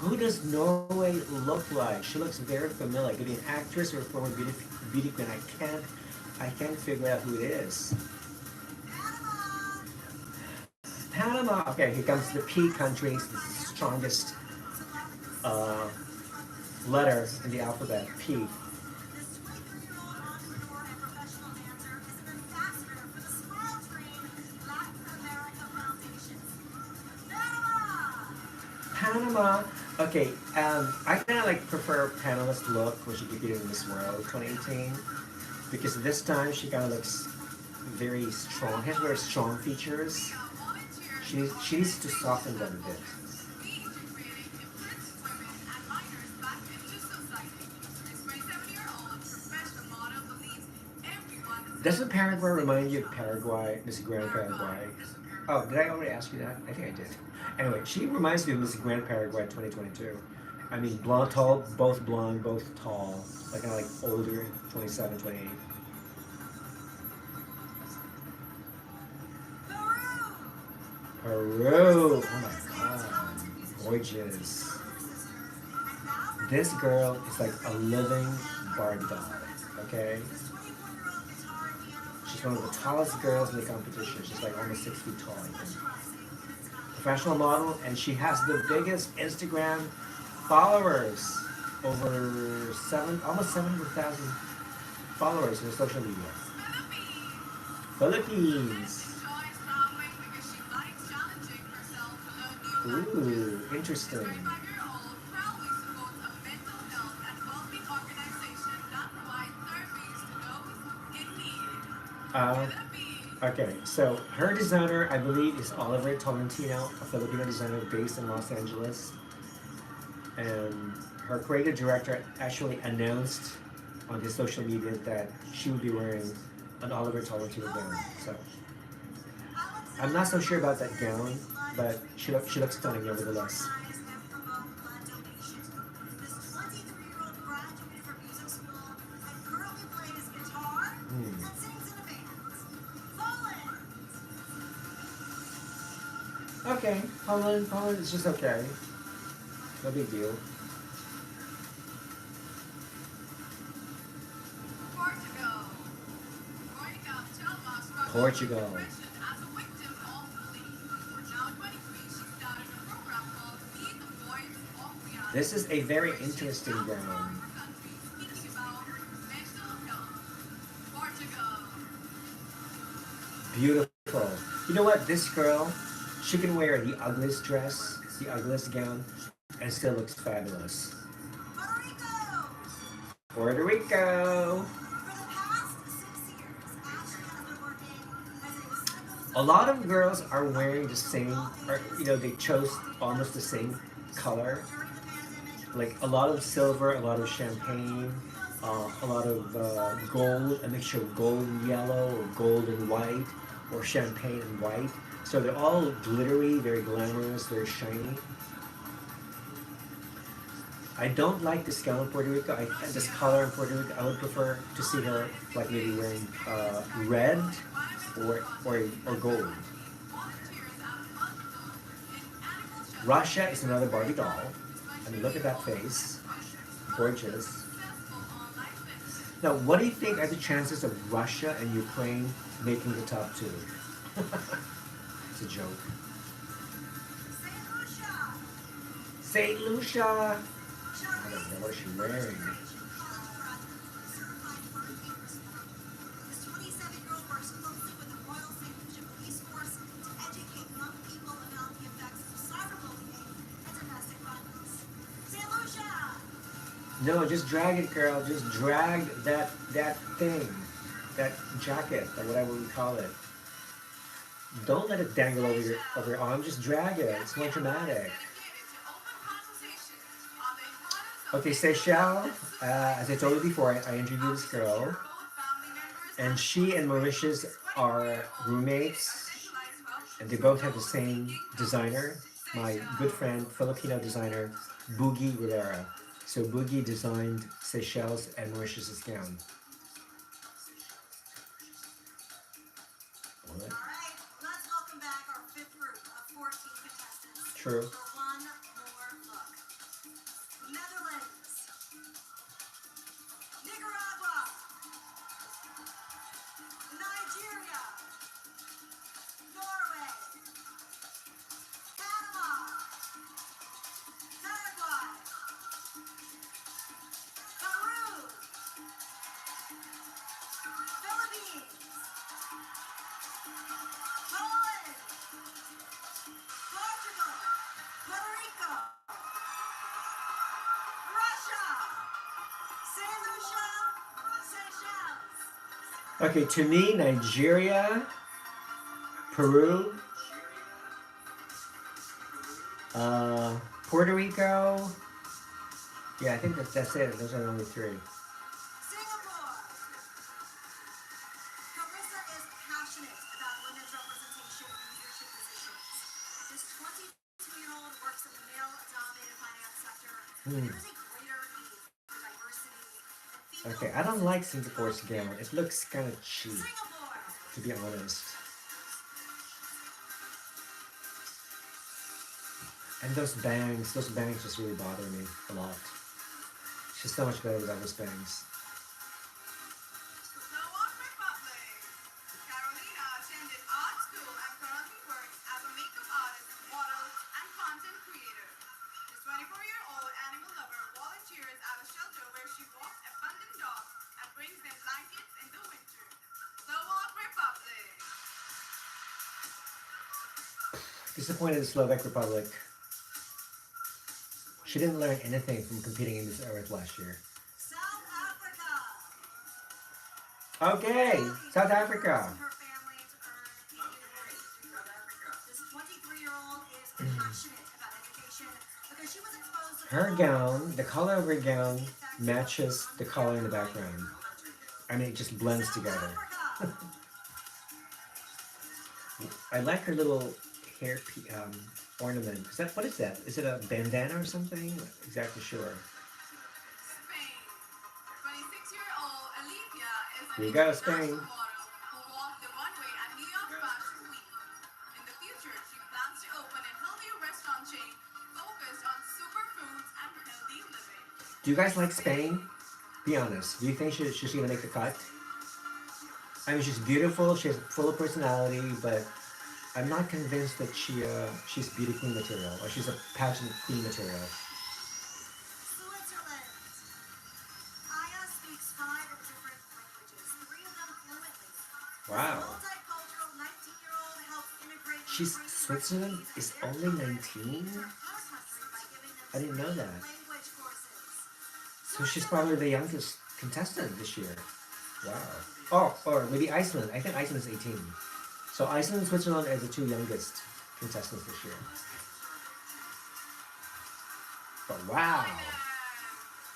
Who does Norway look like? She looks very familiar. Could be an actress or a former beauty queen. I can't figure out who it is. Panama. Okay, here comes the P countries, the strongest letter in the alphabet, P. Panama. Okay, I kind of like prefer Panama's look when she competed in Miss World 2018 because this time she kind of looks very strong. Has very strong features. She needs to soften them a bit. Doesn't Paraguay remind you of Paraguay, Miss Grand Paraguay? Oh, did I already ask you that? I think I did. Anyway, she reminds me of Miss Grand Paraguay 2022. I mean, blonde, tall, blonde, both tall, like kind of like older, 27, 28. Peru! Oh my god. Gorgeous. This girl is like a living Barbie doll. Okay? She's one of the tallest girls in the competition. She's like almost 6 feet tall, I think. Professional model, and she has the biggest Instagram followers. Over almost 700,000 followers in social media. Philippines. Ooh, interesting. Okay, so her designer, I believe, is Oliver Tolentino, a Filipino designer based in Los Angeles. And her creative director actually announced on his social media that she would be wearing an Oliver Tolentino gown. So I'm not so sure about that gown, but she looks stunning nevertheless. Okay, Poland is just okay. No big deal. Portugal. This is a very interesting gown. Beautiful. You know what? This girl, she can wear the ugliest dress, the ugliest gown, and still looks fabulous. Puerto Rico. A lot of girls are wearing the same, or they chose almost the same color. Like a lot of silver, a lot of champagne, a lot of gold, a mixture of gold and yellow, or gold and white, or champagne and white. So they're all glittery, very glamorous, very shiny. I don't like this gown in Puerto Rico. This color in Puerto Rico. I would prefer to see her like maybe wearing red or gold. Russia is another Barbie doll. I mean, look at that face. Gorgeous. Now, what do you think are the chances of Russia and Ukraine making the top two? It's a joke. St. Lucia! I don't know what she's wearing. No, just drag it, girl. Just drag that thing, that jacket, or whatever we call it. Don't let it dangle over your arm. Just drag it. It's more dramatic. Okay, Seychelles. As I told you before, I interviewed this girl, and she and Mauritius are roommates, and they both have the same designer. My good friend, Filipino designer, Boogie Rivera. So Boogie designed Seychelles and Mauritius' gown. All right, let's welcome back our fifth group of 14 contestants. True. For one more look. Netherlands, Nicaragua, Nigeria, Norway, Panama, Paraguay, Peru, Philippines, Poland, Portugal, Puerto Rico, Russia, St. Lucia, Seychelles. Okay, to me, Nigeria, Peru, Puerto Rico. Yeah, I think that's it. Those are the only three. Singapore, Hmm. there is a greater need for diversity and Okay, female I don't like voices in Singapore's gown. development. It looks kind of cheap, Singapore! to be honest. And those bangs just really bother me a lot. She's so much better without those bangs. Slovak Republic. Carolina attended art school and currently works as a makeup artist, model, and content creator. This 24-year-old animal lover volunteers at a shelter where she walks abandoned dogs and brings them blankets in the winter. Slovak Republic. Disappointed in Slovak Republic. She didn't learn anything from competing in this earth last year. South Africa. Okay, South Africa. Her family to earn a degree. This 23-year-old is passionate about education because she was exposed to Her gown, the color of her gown matches the color in the background. I mean, it just blends together. Africa. I like her little hair ornament. What is that? Is it a bandana or something? Not exactly sure. Spain. 26-year-old Olivia is an Here you go, international Spain. model who walked the runway at New York Fashion Week. In the future, she plans to open a healthy restaurant chain focused on superfoods and healthy living. Do you guys like Spain? Be honest. Do you think she's gonna make the cut? I mean, she's beautiful. She's full of personality, but I'm not convinced that she's beauty queen material or she's a pageant queen material. Switzerland. Aya speaks 5 different languages, 3 of them fluently. Wow. Multicultural 19-year-old helps integrate She's Switzerland is only 19. I didn't know that. language courses. So she's probably the youngest contestant this year. Wow. Oh, or maybe Iceland. I think Iceland is 18. So Iceland and Switzerland are the 2 youngest contestants this year. But wow.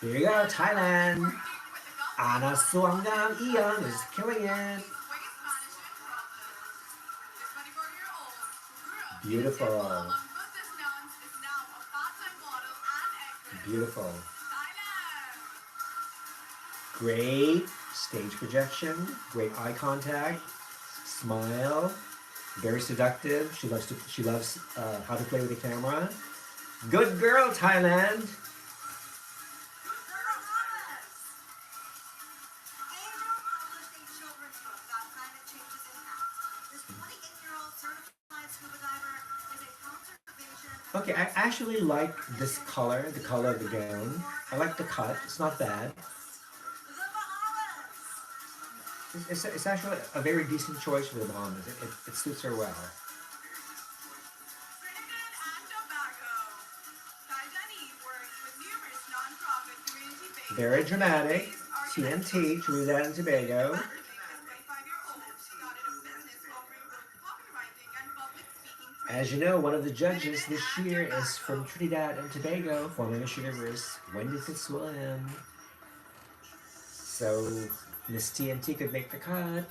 Here you go, Thailand. Anna Suangam Ian is killing it. Beautiful. Beautiful. Great stage projection, great eye contact, smile, very seductive. She loves how to play with the camera. Good girl, Thailand. Okay, I actually like this color, the color of the gown. I like the cut. It's not bad. It's actually a very decent choice for the Bahamas. It suits her well. Very dramatic. TNT, Trinidad and Tobago. As you know, one of the judges this year is from Trinidad and Tobago, former Miss Universe, Wendy Fitzwilliam. So Miss TNT could make the cut.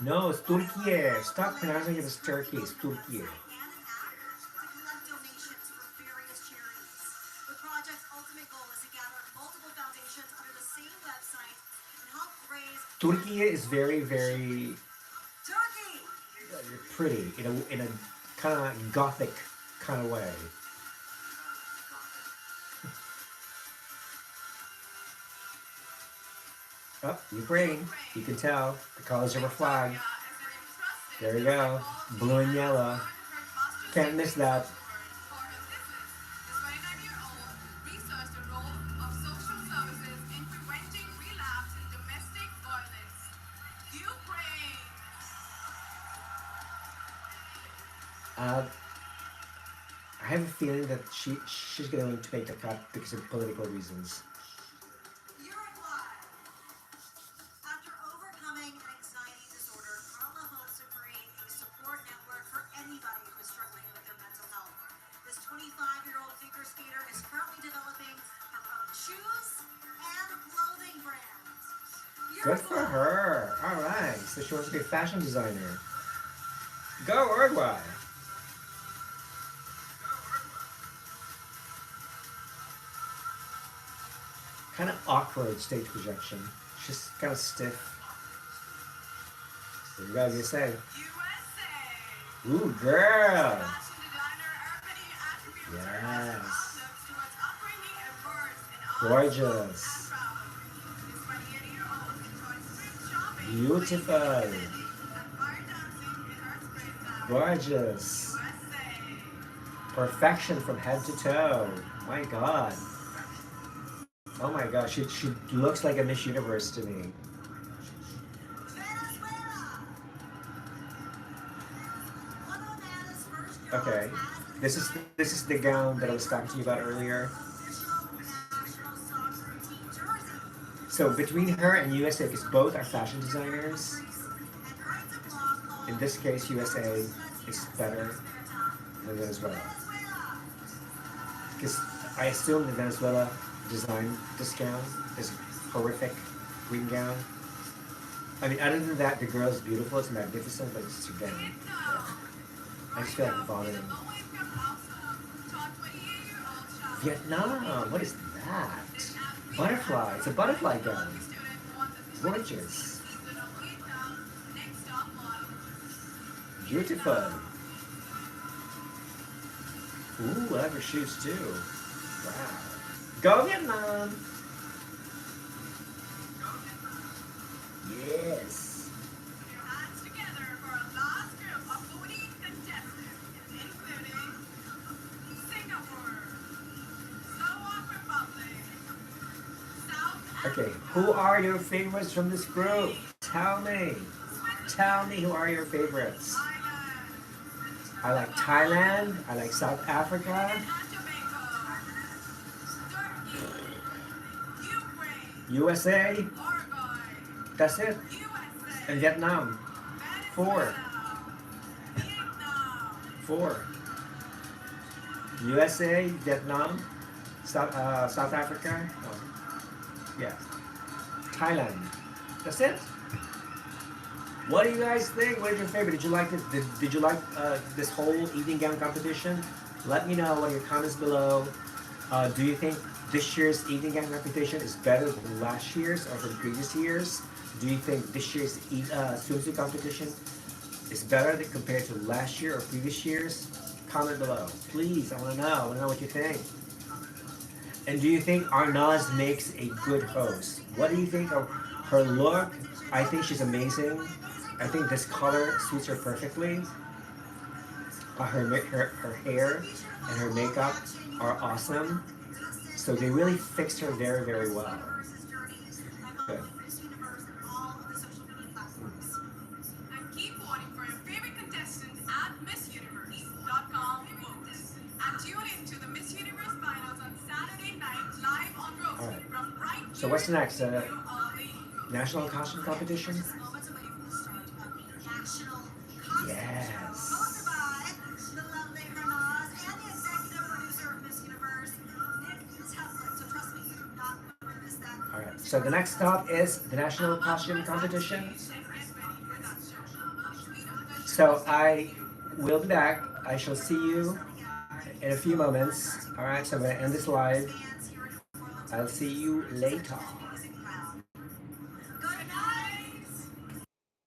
No, it's Turkey. Stop pronouncing it as Turkey. It's Turkey. Turkey is very, very pretty in a kind of gothic kind of way. Oh, Ukraine. You can tell the colors of her flag. There you go. Blue and yellow. Can't miss that. I have a feeling that she's going to make the cut because of political reasons. After overcoming an anxiety disorder, Carla hopes to create a support network for anybody who is struggling with their mental health. This 25-year-old figure skater is currently developing her own shoes and clothing brands. Good for her. All right. So she wants to be a fashion designer. Go Uruguay. kind of awkward stage projection. She's kind of stiff. There you go, USA. USA. Ooh, girl. Fashion designer Urban attributes her Yes. outlook towards upbringing and birds and art, Gorgeous. and travel. This 28-year-old enjoys thrift shopping, Beautiful. and fire dancing in her spare time. Gorgeous. USA. Perfection from head to toe. My God. Oh my God, she looks like a Miss Universe to me. Okay, this is the gown that I was talking to you about earlier. So between her and USA, because both are fashion designers, in this case USA is better than Venezuela. Because I assume that Venezuela designed this gown, this horrific green gown. I mean, other than that, the girl is beautiful, it's magnificent, but it's too damn. I just feel like vomiting. Vietnam, what is that? Butterfly, it's a butterfly gown. Gorgeous. Beautiful. Ooh, I have her shoes too. Wow. Go Vietnam! Yes. Put your hands together for a last group of 40 contestants, including Singapore, Sarawak Republic, South Okay, Africa, who are your favorites from this group? Tell me. Tell me who are your favorites. Thailand, I like Thailand. I like South Africa. and Jamaica, Turkey, Ukraine, USA. Uruguay, That's it. USA, And Vietnam. Four. Vietnam, Four. USA, Vietnam, South Africa. Oh, yeah. Thailand. That's it. What do you guys think? What is your favorite? Did you like this? Did you like this whole evening gown competition? Let me know in your comments below. Do you think this year's evening gown competition is better than last year's or from previous years? Do you think this year's swimsuit competition is better than compared to last year or previous years? Comment below, please. I want to know. I want to know what you think. And do you think Arnaz makes a good host? What do you think of her look? I think she's amazing. I think this color suits her perfectly. Her hair and her makeup are awesome. So they really fixed her very, very well. Good. and keep voting for your favorite contestant at MissUniverse.com vote. And tune in to the Miss Universe finals on Saturday night live on Roku Alright. from right So what's next? here to all National costume competition? moments away from the start of the National Yes. hosted by the lovely Hernaz and the executive producer of Miss Universe, Nick Teslin. So trust me, you do not want to miss that. Alright, so the next stop is the National Costume Competition. So I will be back. I shall see you in a few moments. Alright, so I'm going to end this live. I'll see you later.